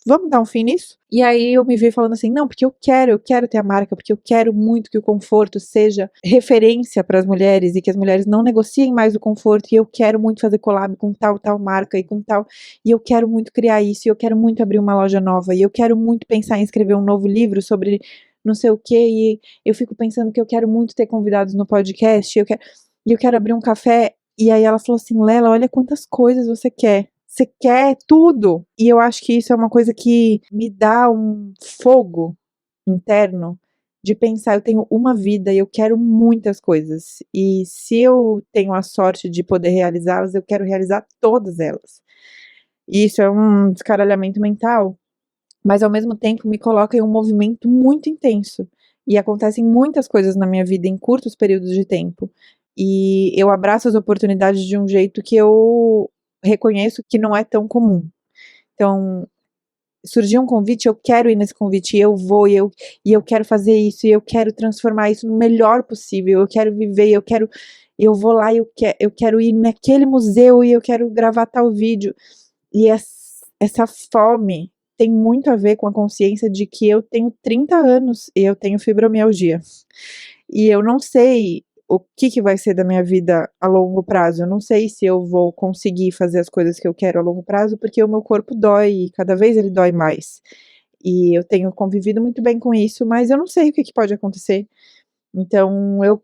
Speaker 1: vamos dar um fim nisso? E aí eu me vi falando assim, não, porque eu quero ter a marca, porque eu quero muito que o conforto seja referência para as mulheres e que as mulheres não negociem mais o conforto, e eu quero muito fazer collab com tal marca e com tal, e eu quero muito criar isso, e eu quero muito abrir uma loja nova, e eu quero muito pensar em escrever um novo livro sobre não sei o que, e eu fico pensando que eu quero muito ter convidados no podcast, e eu quero abrir um café. E aí ela falou assim, Lela, olha quantas coisas você quer. Você quer tudo. E eu acho que isso é uma coisa que me dá um fogo interno de pensar, eu tenho uma vida e eu quero muitas coisas. E se eu tenho a sorte de poder realizá-las, eu quero realizar todas elas. E isso é um descaralhamento mental, mas ao mesmo tempo me coloca em um movimento muito intenso. E acontecem muitas coisas na minha vida em curtos períodos de tempo. E eu abraço as oportunidades de um jeito que eu reconheço que não é tão comum. Então, surgiu um convite, eu quero ir nesse convite, e eu vou, e eu quero fazer isso, e eu quero transformar isso no melhor possível, eu quero viver, eu vou lá, e eu quero ir naquele museu, e eu quero gravar tal vídeo. E essa fome tem muito a ver com a consciência de que eu tenho 30 anos e eu tenho fibromialgia. E eu não sei o que vai ser da minha vida a longo prazo. Eu não sei se eu vou conseguir fazer as coisas que eu quero a longo prazo, porque o meu corpo dói e cada vez ele dói mais. E eu tenho convivido muito bem com isso, mas eu não sei o que pode acontecer. Então, eu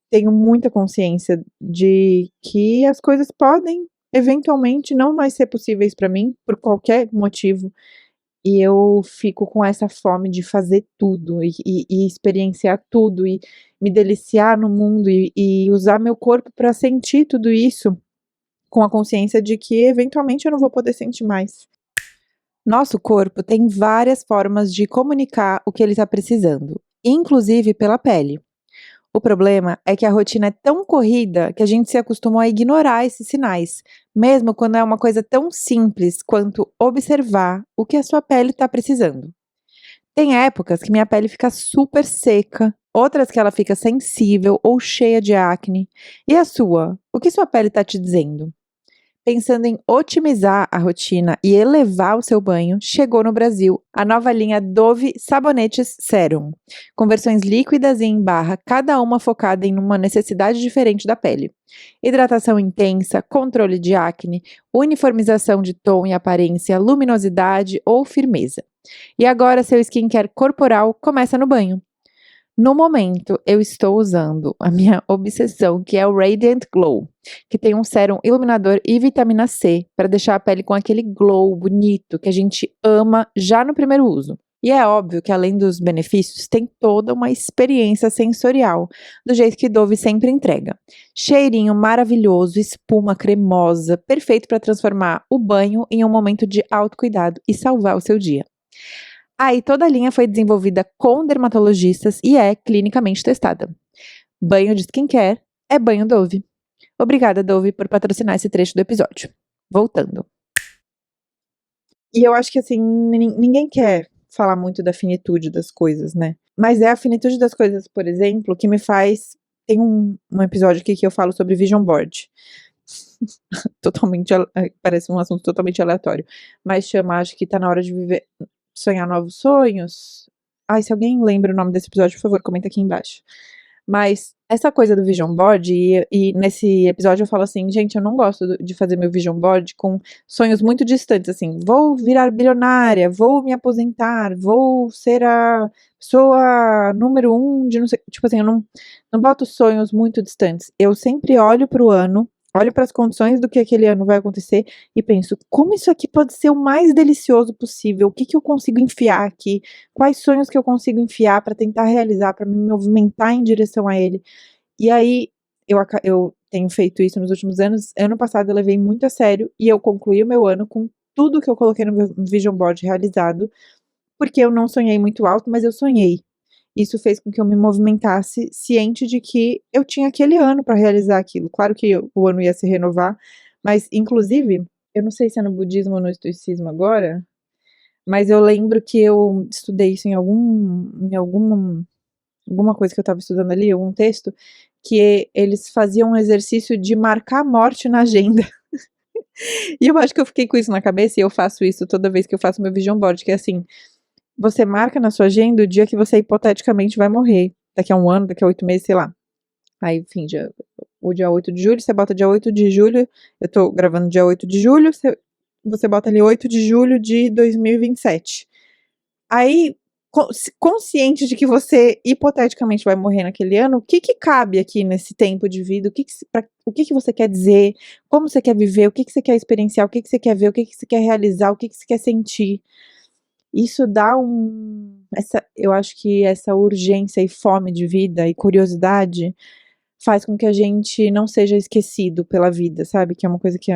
Speaker 1: tenho muita consciência de que as coisas podem, eventualmente, não mais ser possíveis para mim, por qualquer motivo. E eu fico com essa fome de fazer tudo e experienciar tudo e me deliciar no mundo e usar meu corpo para sentir tudo isso com a consciência de que eventualmente eu não vou poder sentir mais. Nosso corpo tem várias formas de comunicar o que ele está precisando, inclusive pela pele. O problema é que a rotina é tão corrida que a gente se acostumou a ignorar esses sinais, mesmo quando é uma coisa tão simples quanto observar o que a sua pele está precisando. Tem épocas que minha pele fica super seca, outras que ela fica sensível ou cheia de acne. E a sua? O que sua pele está te dizendo? Pensando em otimizar a rotina e elevar o seu banho, chegou no Brasil a nova linha Dove Sabonetes Serum, com versões líquidas e em barra, cada uma focada em uma necessidade diferente da pele. Hidratação intensa, controle de acne, uniformização de tom e aparência, luminosidade ou firmeza. E agora seu skincare corporal começa no banho. No momento, eu estou usando a minha obsessão, que é o Radiant Glow, que tem um sérum iluminador e vitamina C, para deixar a pele com aquele glow bonito que a gente ama já no primeiro uso. E é óbvio que além dos benefícios, tem toda uma experiência sensorial, do jeito que Dove sempre entrega. Cheirinho maravilhoso, espuma cremosa, perfeito para transformar o banho em um momento de autocuidado e salvar o seu dia. Aí toda a linha foi desenvolvida com dermatologistas e é clinicamente testada. Banho de skincare é banho Dove. Obrigada, Dove, por patrocinar esse trecho do episódio. Voltando. E eu acho que, assim, ninguém quer falar muito da finitude das coisas, né? Mas é a finitude das coisas, por exemplo, que me faz... Tem um episódio aqui que eu falo sobre vision board. Totalmente... Parece um assunto totalmente aleatório. Mas chama, acho que tá na hora de viver... Sonhar novos sonhos. Ai, se alguém lembra o nome desse episódio, por favor, comenta aqui embaixo. Mas essa coisa do vision board, e nesse episódio eu falo assim, gente, eu não gosto de fazer meu vision board com sonhos muito distantes, assim, vou virar bilionária, vou me aposentar, vou ser a pessoa número 1 de não sei, tipo assim, eu não boto sonhos muito distantes, eu sempre olho para o ano, olho para as condições do que aquele ano vai acontecer e penso, como isso aqui pode ser o mais delicioso possível, o que eu consigo enfiar aqui, quais sonhos que eu consigo enfiar para tentar realizar, para me movimentar em direção a ele. E aí, eu tenho feito isso nos últimos anos. Ano passado eu levei muito a sério e eu concluí o meu ano com tudo que eu coloquei no meu vision board realizado, porque eu não sonhei muito alto, mas eu sonhei. Isso fez com que eu me movimentasse ciente de que eu tinha aquele ano para realizar aquilo. Claro que o ano ia se renovar, mas inclusive, eu não sei se é no budismo ou no estoicismo agora, mas eu lembro que eu estudei isso em alguma coisa que eu estava estudando ali, algum texto, que eles faziam um exercício de marcar a morte na agenda. E eu acho que eu fiquei com isso na cabeça e eu faço isso toda vez que eu faço meu vision board, que é assim, você marca na sua agenda o dia que você hipoteticamente vai morrer. Daqui a um ano, daqui a 8 meses, sei lá. Aí, enfim, o dia 8 de julho, você bota dia 8 de julho, eu tô gravando dia 8 de julho, você bota ali 8 de julho de 2027. Aí, consciente de que você hipoteticamente vai morrer naquele ano, o que cabe aqui nesse tempo de vida? O que você quer dizer? Como você quer viver? O que você quer experienciar? O que você quer ver? O que você quer realizar? O que você quer sentir? Isso dá eu acho que essa urgência e fome de vida e curiosidade faz com que a gente não seja esquecido pela vida, sabe? Que é uma coisa que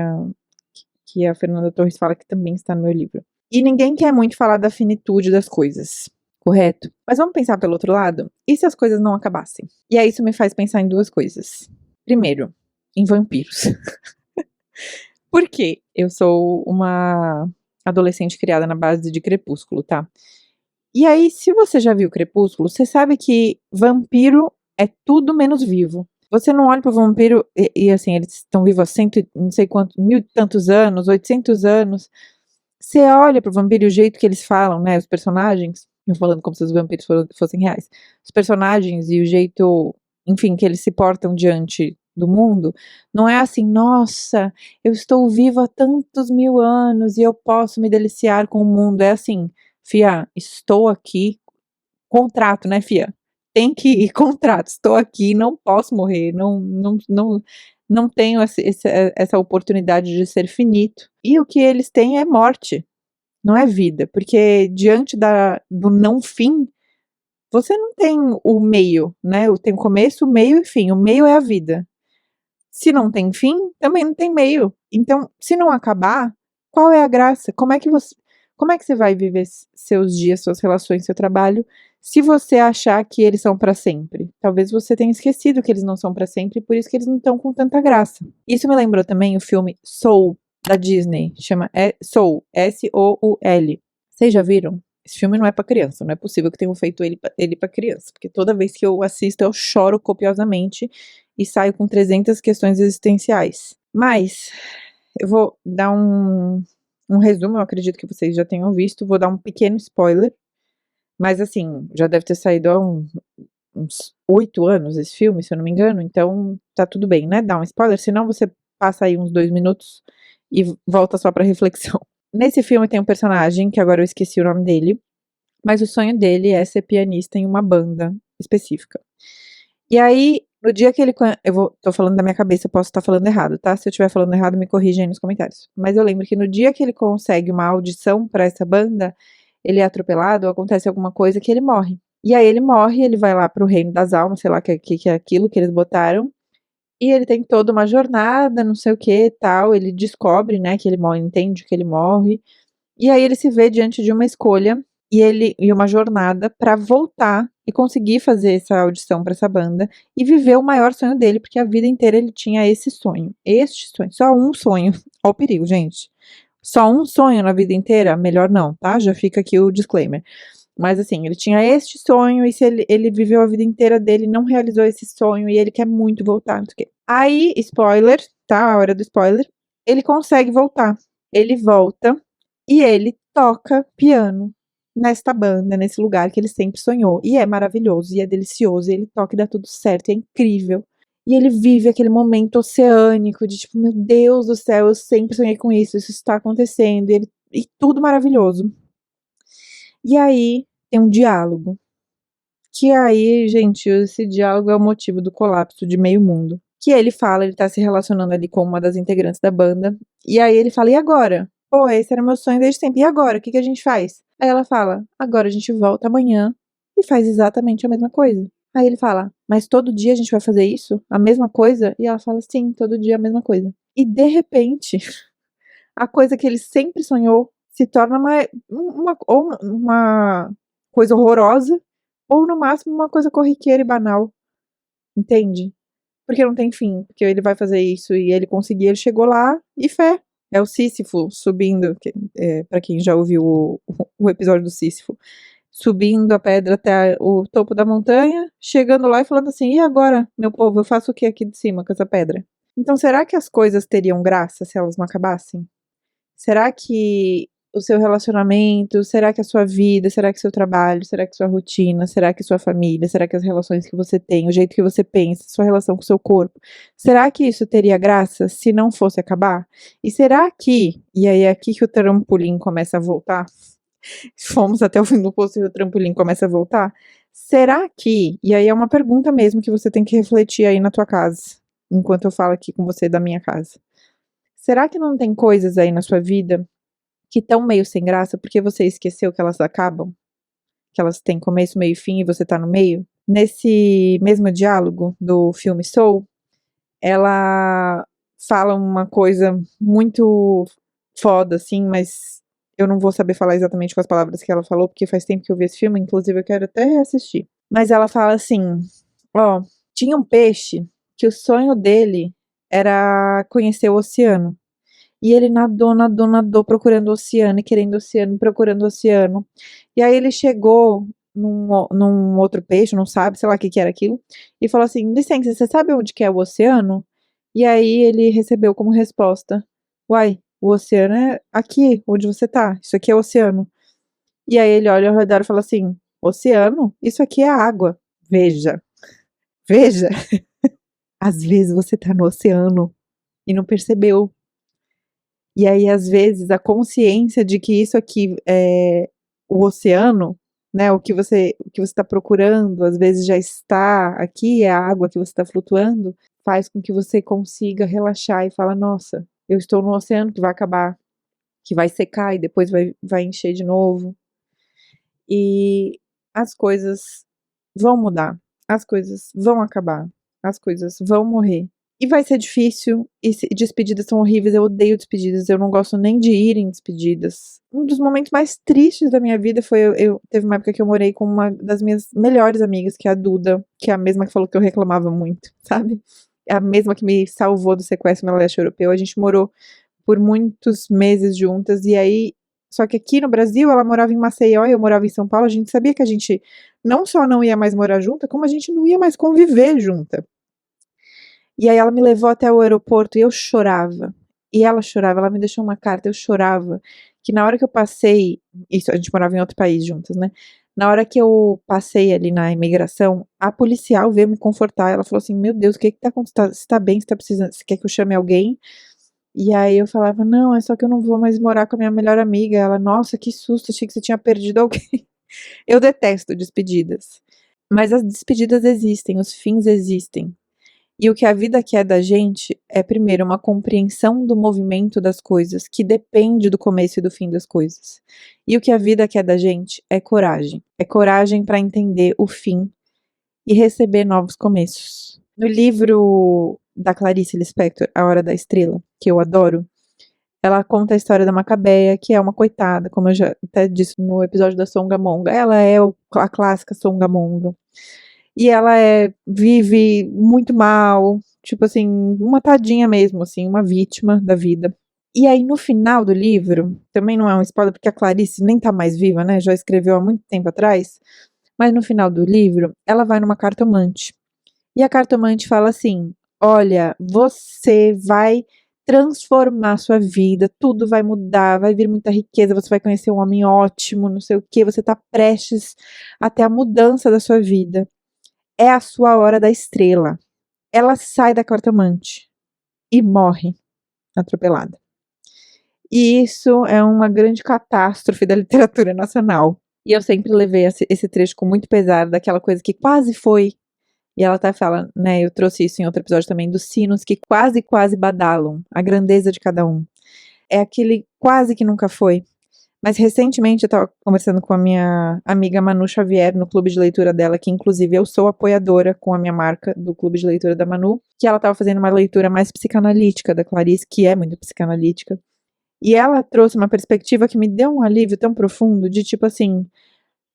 Speaker 1: a Fernanda Torres fala, que também está no meu livro. E ninguém quer muito falar da finitude das coisas, correto? Mas vamos pensar pelo outro lado? E se as coisas não acabassem? E aí isso me faz pensar em duas coisas. Primeiro, em vampiros. Por quê? Eu sou uma adolescente criada na base de Crepúsculo, tá? E aí, se você já viu Crepúsculo, você sabe que vampiro é tudo menos vivo. Você não olha pro vampiro e assim, eles estão vivos há não sei quantos, mil e tantos anos, 800 anos. Você olha pro vampiro e o jeito que eles falam, né, os personagens, eu falando como se os vampiros fossem reais, os personagens e o jeito, enfim, que eles se portam diante do mundo, não é assim, nossa, eu estou vivo há tantos mil anos e eu posso me deliciar com o mundo. É assim, fia, estou aqui, contrato, né, fia? Tem que ir, contrato, estou aqui, não posso morrer, não tenho essa oportunidade de ser finito. E o que eles têm é morte, não é vida, porque diante do não fim, você não tem o meio, né? Tem o começo, o meio e fim. O meio é a vida. Se não tem fim, também não tem meio. Então, se não acabar, qual é a graça? Como é que você vai viver seus dias, suas relações, seu trabalho, se você achar que eles são para sempre? Talvez você tenha esquecido que eles não são para sempre, por isso que eles não estão com tanta graça. Isso me lembrou também o filme Soul, da Disney, chama Soul, S-O-U-L. Vocês já viram? Esse filme não é pra criança, não é possível que tenham feito ele pra criança, porque toda vez que eu assisto eu choro copiosamente e saio com 300 questões existenciais. Mas eu vou dar um resumo, eu acredito que vocês já tenham visto, vou dar um pequeno spoiler, mas assim, já deve ter saído há uns 8 anos esse filme, se eu não me engano, então tá tudo bem, né? Dar um spoiler, senão você passa aí uns 2 minutos e volta só pra reflexão. Nesse filme tem um personagem, que agora eu esqueci o nome dele, mas o sonho dele é ser pianista em uma banda específica. E aí, no dia que ele... tô falando da minha cabeça, eu posso estar falando errado, tá? Se eu estiver falando errado, me corrigem aí nos comentários. Mas eu lembro que no dia que ele consegue uma audição pra essa banda, ele é atropelado, ou acontece alguma coisa que ele morre. E aí ele morre, ele vai lá pro reino das almas, sei lá o que é aquilo que eles botaram, e ele tem toda uma jornada, não sei o que tal, ele descobre, né, que ele morre, entende que ele morre, e aí ele se vê diante de uma escolha, e uma jornada pra voltar e conseguir fazer essa audição pra essa banda e viver o maior sonho dele, porque a vida inteira ele tinha esse sonho, este sonho, só um sonho. Ó o perigo, gente. Só um sonho na vida inteira? Melhor não, tá? Já fica aqui o disclaimer. Mas assim, ele tinha este sonho, e se ele viveu a vida inteira dele, não realizou esse sonho, e ele quer muito voltar, não sei o quê. Aí, spoiler, tá? A hora do spoiler. Ele consegue voltar. Ele volta e ele toca piano nesta banda, nesse lugar que ele sempre sonhou. E é maravilhoso, e é delicioso, e ele toca e dá tudo certo, e é incrível. E ele vive aquele momento oceânico de tipo, meu Deus do céu, eu sempre sonhei com isso está acontecendo, e tudo maravilhoso. E aí tem um diálogo, que aí, gente, esse diálogo é o motivo do colapso de meio mundo. Que ele fala, ele tá se relacionando ali com uma das integrantes da banda, e aí ele fala, e agora? Pô, esse era meu sonho desde sempre, e agora? O que que a gente faz? Aí ela fala, agora a gente volta amanhã e faz exatamente a mesma coisa. Aí ele fala, mas todo dia a gente vai fazer isso? A mesma coisa? E ela fala, sim, todo dia a mesma coisa. E de repente, a coisa que ele sempre sonhou se torna ou uma coisa horrorosa, ou no máximo uma coisa corriqueira e banal, entende? Porque não tem fim, porque ele vai fazer isso e ele conseguir, ele chegou lá e fé. É o Sísifo subindo, pra quem já ouviu o episódio do Sísifo, subindo a pedra até o topo da montanha, chegando lá e falando assim, e agora, meu povo, eu faço o que aqui de cima com essa pedra? Então será que as coisas teriam graça se elas não acabassem? Será que o seu relacionamento, será que a sua vida, será que o seu trabalho, será que sua rotina, será que sua família, será que as relações que você tem, o jeito que você pensa, sua relação com o seu corpo, será que isso teria graça se não fosse acabar? E será que, e aí é aqui que o trampolim começa a voltar, fomos até o fim do poço e o trampolim começa a voltar, será que, e aí é uma pergunta mesmo que você tem que refletir aí na tua casa, enquanto eu falo aqui com você da minha casa. Será que não tem coisas aí na sua vida que estão meio sem graça porque você esqueceu que elas acabam? Que elas têm começo, meio e fim e você tá no meio? Nesse mesmo diálogo do filme Soul, ela fala uma coisa muito foda, assim, mas eu não vou saber falar exatamente com as palavras que ela falou, porque faz tempo que eu vi esse filme, inclusive eu quero até reassistir. Mas ela fala assim, ó, tinha um peixe que o sonho dele era conhecer o oceano. E ele nadou, nadou, nadou, procurando o oceano, e querendo o oceano, procurando o oceano. E aí ele chegou num outro peixe, não sabe, sei lá o que que era aquilo, e falou assim, licença, você sabe onde que é o oceano? E aí ele recebeu como resposta, uai, o oceano é aqui, onde você tá, isso aqui é o oceano. E aí ele olha ao redor e fala assim, oceano? Isso aqui é água. Veja, veja, às vezes você tá no oceano e não percebeu. E aí, às vezes, a consciência de que isso aqui é o oceano, né, o que você está procurando, às vezes já está aqui, é a água que você está flutuando, faz com que você consiga relaxar e falar, nossa, eu estou no oceano que vai acabar, que vai secar e depois vai encher de novo. E as coisas vão mudar, as coisas vão acabar, as coisas vão morrer. E vai ser difícil, e despedidas são horríveis, eu odeio despedidas, eu não gosto nem de ir em despedidas. Um dos momentos mais tristes da minha vida foi teve uma época que eu morei com uma das minhas melhores amigas, que é a Duda, que é a mesma que falou que eu reclamava muito, sabe? É a mesma que me salvou do sequestro no leste europeu. A gente morou por muitos meses juntas, e aí, só que aqui no Brasil, ela morava em Maceió e eu morava em São Paulo, a gente sabia que a gente não só não ia mais morar junta, como a gente não ia mais conviver junta. E aí ela me levou até o aeroporto e eu chorava. E ela chorava, ela me deixou uma carta, eu chorava. Que na hora que eu passei, isso, a gente morava em outro país juntas, né? Na hora que eu passei ali na imigração, a policial veio me confortar. Ela falou assim: Meu Deus, o que que tá acontecendo? Você tá bem? Você tá precisando? Você quer que eu chame alguém? E aí eu falava: Não, é só que eu não vou mais morar com a minha melhor amiga. Ela, nossa, que susto, achei que você tinha perdido alguém. Eu detesto despedidas. Mas as despedidas existem, os fins existem. E o que a vida quer da gente é, primeiro, uma compreensão do movimento das coisas, que depende do começo e do fim das coisas. E o que a vida quer da gente é coragem. É coragem para entender o fim e receber novos começos. No livro da Clarice Lispector, A Hora da Estrela, que eu adoro, Ela conta a história da Macabeia, que é uma coitada, como eu já até disse no episódio da Songamonga. Ela é a clássica Songamonga. E ela vive muito mal, tipo assim, uma tadinha mesmo, assim, uma vítima da vida. E aí, no final do livro, também não é um spoiler, porque a Clarice nem tá mais viva, né? Já escreveu há muito tempo atrás. Mas no final do livro, ela vai numa cartomante. E a cartomante fala assim: olha, você vai transformar sua vida, tudo vai mudar, vai vir muita riqueza, você vai conhecer um homem ótimo, não sei o que, você tá prestes até a mudança da sua vida. É a sua hora da estrela. Ela sai da cartomante e morre atropelada. E isso é uma grande catástrofe da literatura nacional. E eu sempre levei esse trecho com muito pesar, daquela coisa que quase foi. E ela até fala, né, eu trouxe isso em outro episódio também, dos sinos que quase badalam, a grandeza de cada um. É aquele quase que nunca foi. Mas recentemente eu estava conversando com a minha amiga Manu Xavier no clube de leitura dela, que inclusive eu sou apoiadora com a minha marca do clube de leitura da Manu, que ela estava fazendo uma leitura mais psicanalítica da Clarice, que é muito psicanalítica. E ela trouxe uma perspectiva que me deu um alívio tão profundo, de tipo assim,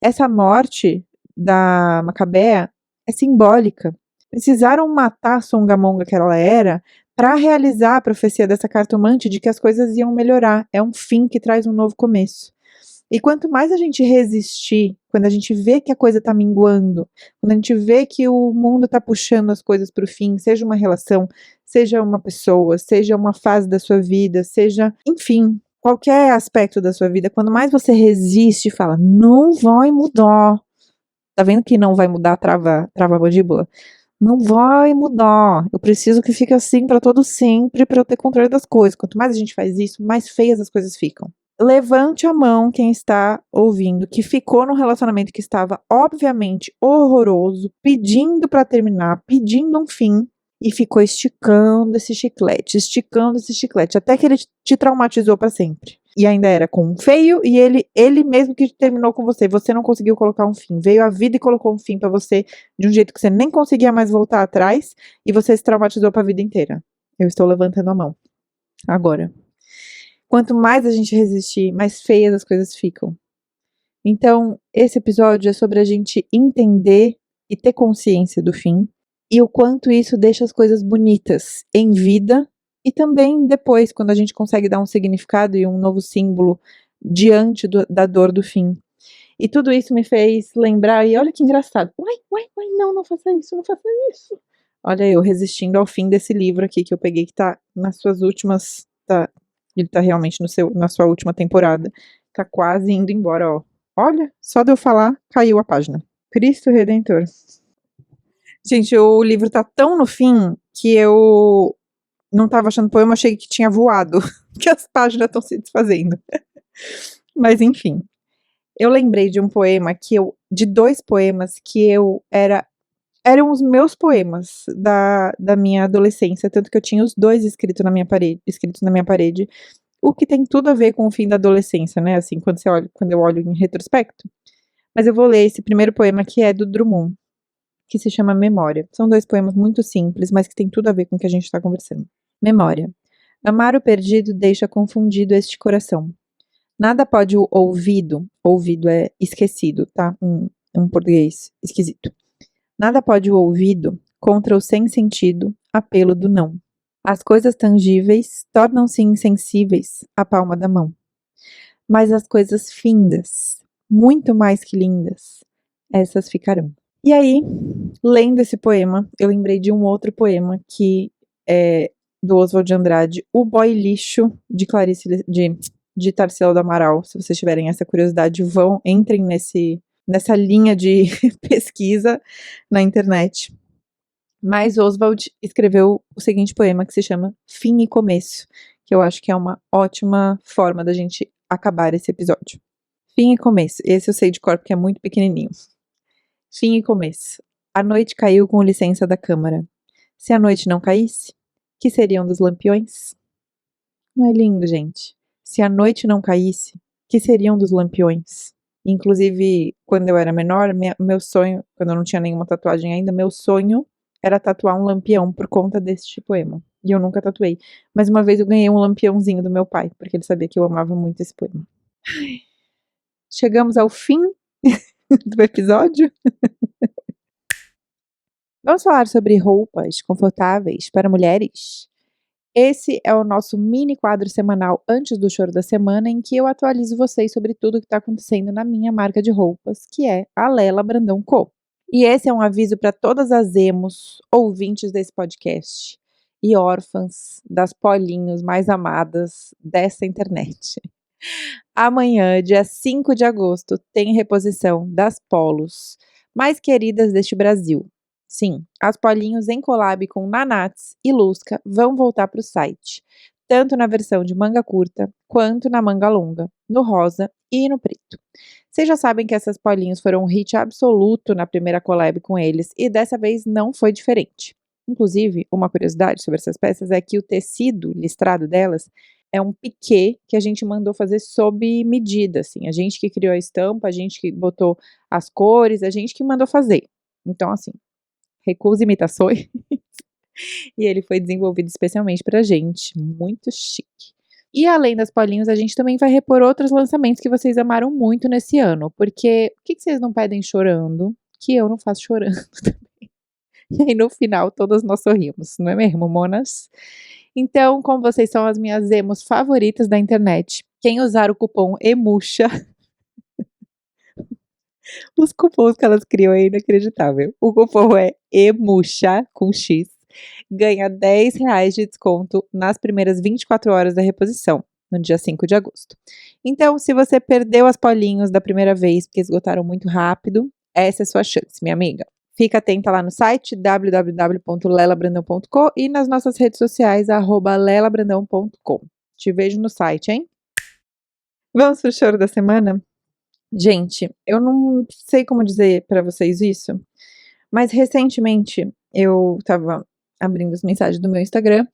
Speaker 1: essa morte da Macabea é simbólica. Precisaram matar a Songamonga que ela era para realizar a profecia dessa cartomante de que as coisas iam melhorar. É um fim que traz um novo começo. E quanto mais a gente resistir, quando a gente vê que a coisa está minguando, quando a gente vê que o mundo está puxando as coisas para o fim, seja uma relação, seja uma pessoa, seja uma fase da sua vida, seja, enfim, qualquer aspecto da sua vida, quando mais você resiste e fala, não vai mudar. Tá vendo que não vai mudar, trava a mandíbula? Não vai mudar. Eu preciso que fique assim para todo sempre, para eu ter controle das coisas. Quanto mais a gente faz isso, mais feias as coisas ficam. Levante a mão quem está ouvindo, que ficou num relacionamento que estava obviamente horroroso, pedindo para terminar, pedindo um fim, e ficou esticando esse chiclete, até que ele te traumatizou para sempre. E ainda era com um feio, e ele mesmo que terminou com você. Você não conseguiu colocar um fim. Veio a vida e colocou um fim para você de um jeito que você nem conseguia mais voltar atrás, e você se traumatizou para a vida inteira. Eu estou levantando a mão. Agora. Quanto mais a gente resistir, mais feias as coisas ficam. Então, esse episódio é sobre a gente entender e ter consciência do fim e o quanto isso deixa as coisas bonitas em vida e também depois, quando a gente consegue dar um significado e um novo símbolo diante da dor do fim. E tudo isso me fez lembrar, e olha que engraçado. Não faça isso, não faça isso. Olha eu resistindo ao fim desse livro aqui que eu peguei, que tá nas suas últimas... Ele tá realmente na sua última temporada. Tá quase indo embora, ó. Olha, só de eu falar, caiu a página. Cristo Redentor. Gente, o livro tá tão no fim que eu não tava achando poema, achei que tinha voado. Que as páginas estão se desfazendo. Mas enfim. Eu lembrei de um poema de 2 poemas que eram os meus poemas da minha adolescência, tanto que eu tinha os 2 escritos na minha parede, o que tem tudo a ver com o fim da adolescência, né, assim, quando eu olho em retrospecto. Mas eu vou ler esse primeiro poema que é do Drummond, que se chama Memória. São 2 poemas muito simples, mas que tem tudo a ver com o que a gente está conversando. Memória. Amar o perdido deixa confundido este coração. Nada pode o ouvido é esquecido, tá? Um português esquisito. Nada pode o ouvido contra o sem sentido apelo do não. As coisas tangíveis tornam-se insensíveis à palma da mão. Mas as coisas findas, muito mais que lindas, essas ficarão. E aí, lendo esse poema, eu lembrei de um outro poema que é do Oswald de Andrade, O Boy Lixo, de Tarsila do Amaral. Se vocês tiverem essa curiosidade, entrem nessa linha de pesquisa na internet. Mas Oswald escreveu o seguinte poema que se chama Fim e Começo, que eu acho que é uma ótima forma da gente acabar esse episódio. Fim e começo. Esse eu sei de cor porque é muito pequenininho. Fim e começo. A noite caiu com licença da câmara. Se a noite não caísse, que seriam dos lampiões? Não é lindo, gente? Se a noite não caísse, que seriam dos lampiões? Inclusive, quando eu era menor, meu sonho, quando eu não tinha nenhuma tatuagem ainda, meu sonho era tatuar um lampião por conta deste poema. E eu nunca tatuei. Mas uma vez eu ganhei um lampiãozinho do meu pai, porque ele sabia que eu amava muito esse poema. Chegamos ao fim do episódio. Vamos falar sobre roupas confortáveis para mulheres? Esse é o nosso mini quadro semanal antes do choro da semana, em que eu atualizo vocês sobre tudo o que está acontecendo na minha marca de roupas, que é a Lela Brandão Co. E esse é um aviso para todas as emos, ouvintes desse podcast e órfãs das polinhos mais amadas dessa internet. Amanhã, dia 5 de agosto, tem reposição das polos mais queridas deste Brasil. Sim, as polinhos em collab com Nanats e Lusca vão voltar para o site, tanto na versão de manga curta quanto na manga longa, no rosa e no preto. Vocês já sabem que essas polinhos foram um hit absoluto na primeira collab com eles e dessa vez não foi diferente. Inclusive, uma curiosidade sobre essas peças é que o tecido listrado delas é um piquê que a gente mandou fazer sob medida, assim. A gente que criou a estampa, a gente que botou as cores, a gente que mandou fazer. Então, assim, recusa imitações. E ele foi desenvolvido especialmente pra gente. Muito chique. E além das polinhos, a gente também vai repor outros lançamentos que vocês amaram muito nesse ano. Porque o que vocês não pedem chorando, que eu não faço chorando também. E aí no final todas nós sorrimos, não é mesmo, monas? Então, como vocês são as minhas emos favoritas da internet, quem usar o cupom EMUCHA, os cupons que elas criam é inacreditável. O cupom é EMUCHA, com X, ganha R$10 de desconto nas primeiras 24 horas da reposição, no dia 5 de agosto. Então, se você perdeu as polinhos da primeira vez, porque esgotaram muito rápido, essa é a sua chance, minha amiga. Fica atenta lá no site www.lelabrandão.com e nas nossas redes sociais @lelabrandão.com. Te vejo no site, hein? Vamos pro choro da semana? Gente, eu não sei como dizer pra vocês isso, mas recentemente eu estava abrindo as mensagens do meu Instagram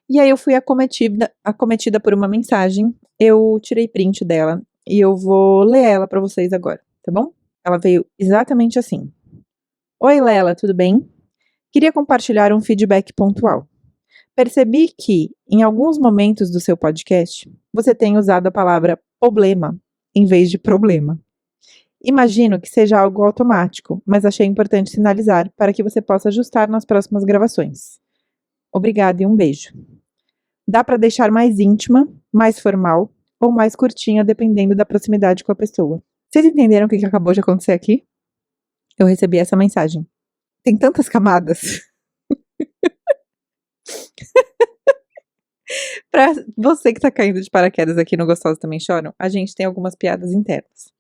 Speaker 1: e aí eu fui acometida por uma mensagem. Eu tirei print dela e eu vou ler ela pra vocês agora, tá bom? Ela veio exatamente assim. Oi, Lela, tudo bem? Queria compartilhar um feedback pontual. Percebi que, em alguns momentos do seu podcast, você tem usado a palavra problema em vez de problema. Imagino que seja algo automático, mas achei importante sinalizar para que você possa ajustar nas próximas gravações. Obrigada e um beijo. Dá para deixar mais íntima, mais formal ou mais curtinha, dependendo da proximidade com a pessoa. Vocês entenderam o que acabou de acontecer aqui? Eu recebi essa mensagem. Tem tantas camadas. Pra você que tá caindo de paraquedas aqui no Gostosos Também Choram, a gente tem algumas piadas internas.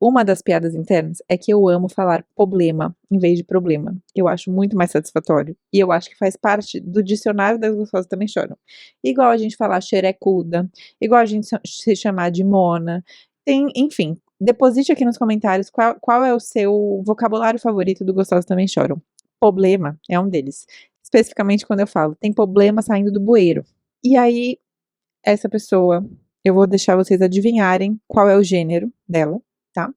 Speaker 1: Uma das piadas internas é que eu amo falar problema em vez de problema. Eu acho muito mais satisfatório. E eu acho que faz parte do dicionário das Gostosas Também Choram. Igual a gente falar xerecuda, igual a gente se chamar de mona. Enfim, deposite aqui nos comentários qual é o seu vocabulário favorito do Gostosas Também Choram. Problema é um deles. Especificamente quando eu falo, tem problema saindo do bueiro. E aí, essa pessoa, eu vou deixar vocês adivinharem qual é o gênero dela, tá?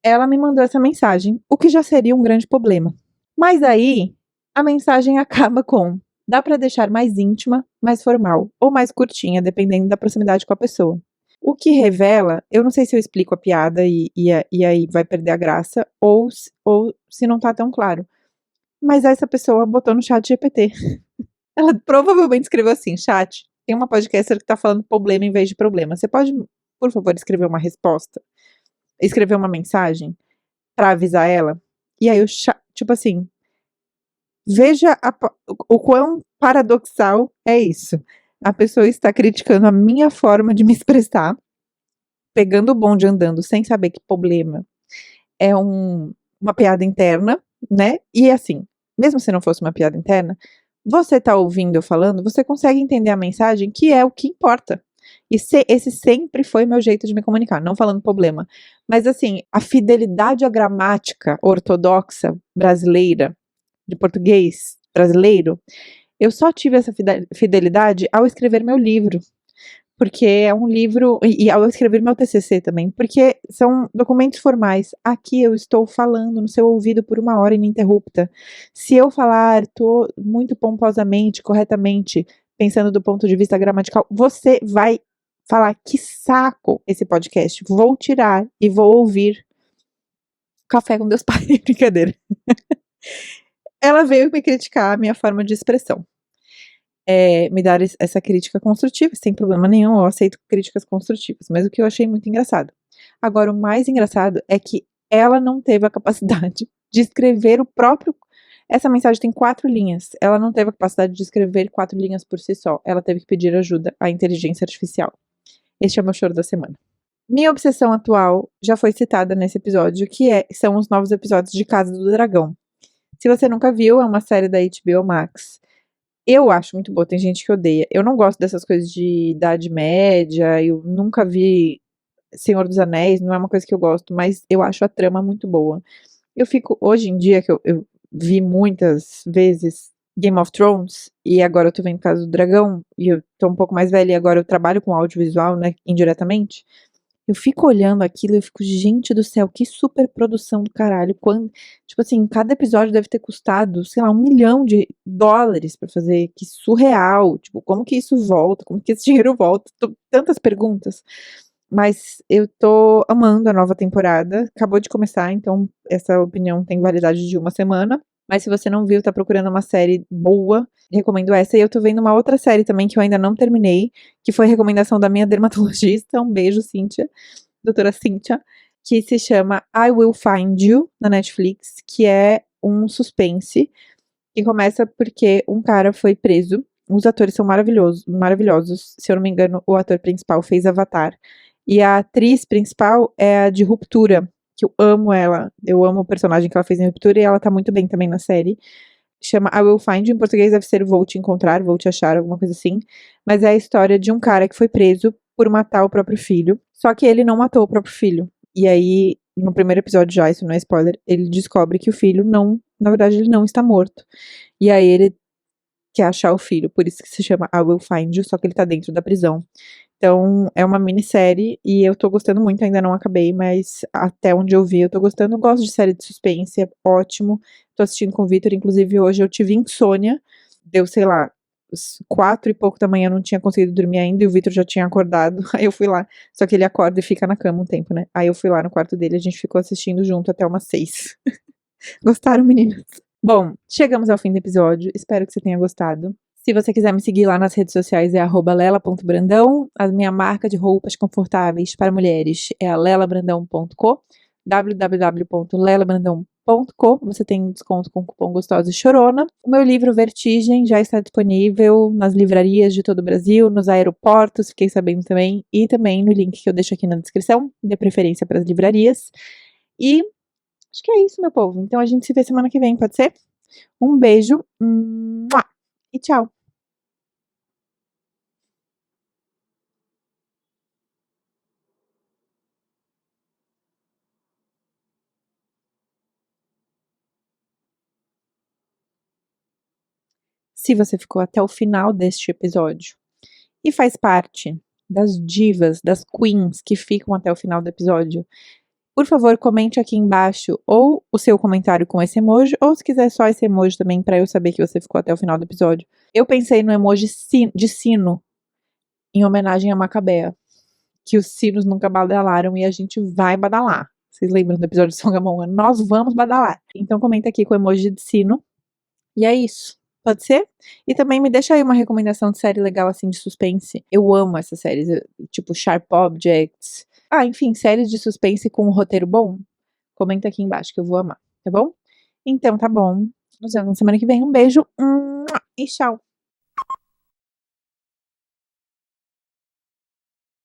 Speaker 1: Ela me mandou essa mensagem, o que já seria um grande problema. Mas aí, a mensagem acaba com: dá pra deixar mais íntima, mais formal ou mais curtinha, dependendo da proximidade com a pessoa. O que revela, eu não sei se eu explico a piada e aí vai perder a graça, ou se não tá tão claro. Mas essa pessoa botou no chat GPT. Ela provavelmente escreveu assim: chat, tem uma podcaster que tá falando problema em vez de problema. Você pode, por favor, escrever uma resposta? Escrever uma mensagem pra avisar ela? E aí, tipo assim, veja o quão paradoxal é isso. A pessoa está criticando a minha forma de me expressar, pegando o bonde andando sem saber que problema é uma piada interna, né? E assim, mesmo se não fosse uma piada interna, você tá ouvindo eu falando, você consegue entender a mensagem, que é o que importa. E esse sempre foi meu jeito de me comunicar, não falando problema. Mas assim, a fidelidade à gramática ortodoxa brasileira, de português brasileiro, eu só tive essa fidelidade ao escrever meu livro. porque é um livro, e ao escrever meu TCC também, porque são documentos formais. Aqui eu estou falando no seu ouvido por 1 hora ininterrupta. Se eu falar muito pomposamente, corretamente, pensando do ponto de vista gramatical, você vai falar: que saco esse podcast, vou tirar e vou ouvir Café com Deus Pai. Brincadeira. Ela veio me criticar a minha forma de expressão. Me dar essa crítica construtiva, sem problema nenhum, eu aceito críticas construtivas, mas o que eu achei muito engraçado. Agora, o mais engraçado é que ela não teve a capacidade de escrever essa mensagem tem 4 linhas, ela não teve a capacidade de escrever 4 linhas por si só, ela teve que pedir ajuda à inteligência artificial. Este é o meu choro da semana. Minha obsessão atual já foi citada nesse episódio, são os novos episódios de Casa do Dragão. Se você nunca viu, é uma série da HBO Max. Eu acho muito boa, tem gente que odeia. Eu não gosto dessas coisas de Idade Média, eu nunca vi Senhor dos Anéis, não é uma coisa que eu gosto, mas eu acho a trama muito boa. Eu fico, hoje em dia, que eu vi muitas vezes Game of Thrones, e agora eu tô vendo Casa do Dragão, e eu tô um pouco mais velha, e agora eu trabalho com audiovisual, né, indiretamente. Eu fico olhando aquilo e eu fico, gente do céu, que super produção do caralho. Tipo assim, cada episódio deve ter custado, sei lá, $1 milhão pra fazer. Que surreal. Tipo, como que isso volta? Como que esse dinheiro volta? Tantas perguntas. Mas eu tô amando a nova temporada. Acabou de começar, então essa opinião tem validade de 1 semana. Mas se você não viu, tá procurando uma série boa, recomendo essa. E eu tô vendo uma outra série também que eu ainda não terminei, que foi recomendação da minha dermatologista. Um beijo, Cíntia, doutora Cíntia, que se chama I Will Find You, na Netflix, que é um suspense, que começa porque um cara foi preso. Os atores são maravilhosos. Se eu não me engano, o ator principal fez Avatar. E a atriz principal é a de Ruptura, que eu amo ela. Eu amo o personagem que ela fez em Ruptura e ela tá muito bem também na série. Chama I Will Find You, em português deve ser Vou Te Encontrar, Vou Te Achar, alguma coisa assim. Mas é a história de um cara que foi preso por matar o próprio filho. Só que ele não matou o próprio filho. E aí, no primeiro episódio já, isso não é spoiler, ele descobre que o filho não, na verdade, ele não está morto. E aí ele quer achar o filho, por isso que se chama I Will Find You, só que ele tá dentro da prisão. Então, é uma minissérie e eu tô gostando muito, ainda não acabei, mas até onde eu vi eu tô gostando. Eu gosto de série de suspense, é ótimo. Tô assistindo com o Vitor, inclusive hoje eu tive insônia. Deu, sei lá, 4 e pouco da manhã, eu não tinha conseguido dormir ainda e o Vitor já tinha acordado. Aí eu fui lá, só que ele acorda e fica na cama um tempo, né? Aí eu fui lá no quarto dele, a gente ficou assistindo junto até umas 6. Gostaram, meninas? Bom, chegamos ao fim do episódio, espero que você tenha gostado. Se você quiser me seguir lá nas redes sociais é @lela.brandão. A minha marca de roupas confortáveis para mulheres é a lelabrandão.co, www.lelabrandão.co. Você tem desconto com o cupom Gostosa e Chorona. O meu livro Vertigem já está disponível nas livrarias de todo o Brasil, nos aeroportos, fiquei sabendo também, e também no link que eu deixo aqui na descrição, de preferência para as livrarias. E acho que é isso, meu povo. Então a gente se vê semana que vem, pode ser? Um beijo e tchau! Se você ficou até o final deste episódio e faz parte das divas, das queens que ficam até o final do episódio, por favor, comente aqui embaixo ou o seu comentário com esse emoji, ou se quiser só esse emoji também, para eu saber que você ficou até o final do episódio. Eu pensei no emoji de sino, em homenagem a Macabea, que os sinos nunca badalaram e a gente vai badalar. Vocês lembram do episódio de Songamonga? Nós vamos badalar. Então comenta aqui com o emoji de sino. E é isso. Pode ser? E também me deixa aí uma recomendação de série legal, assim, de suspense. Eu amo essas séries, tipo Sharp Objects. Enfim, séries de suspense com um roteiro bom. Comenta aqui embaixo que eu vou amar, tá bom? Então, tá bom. Nos vemos na semana que vem. Um beijo e tchau!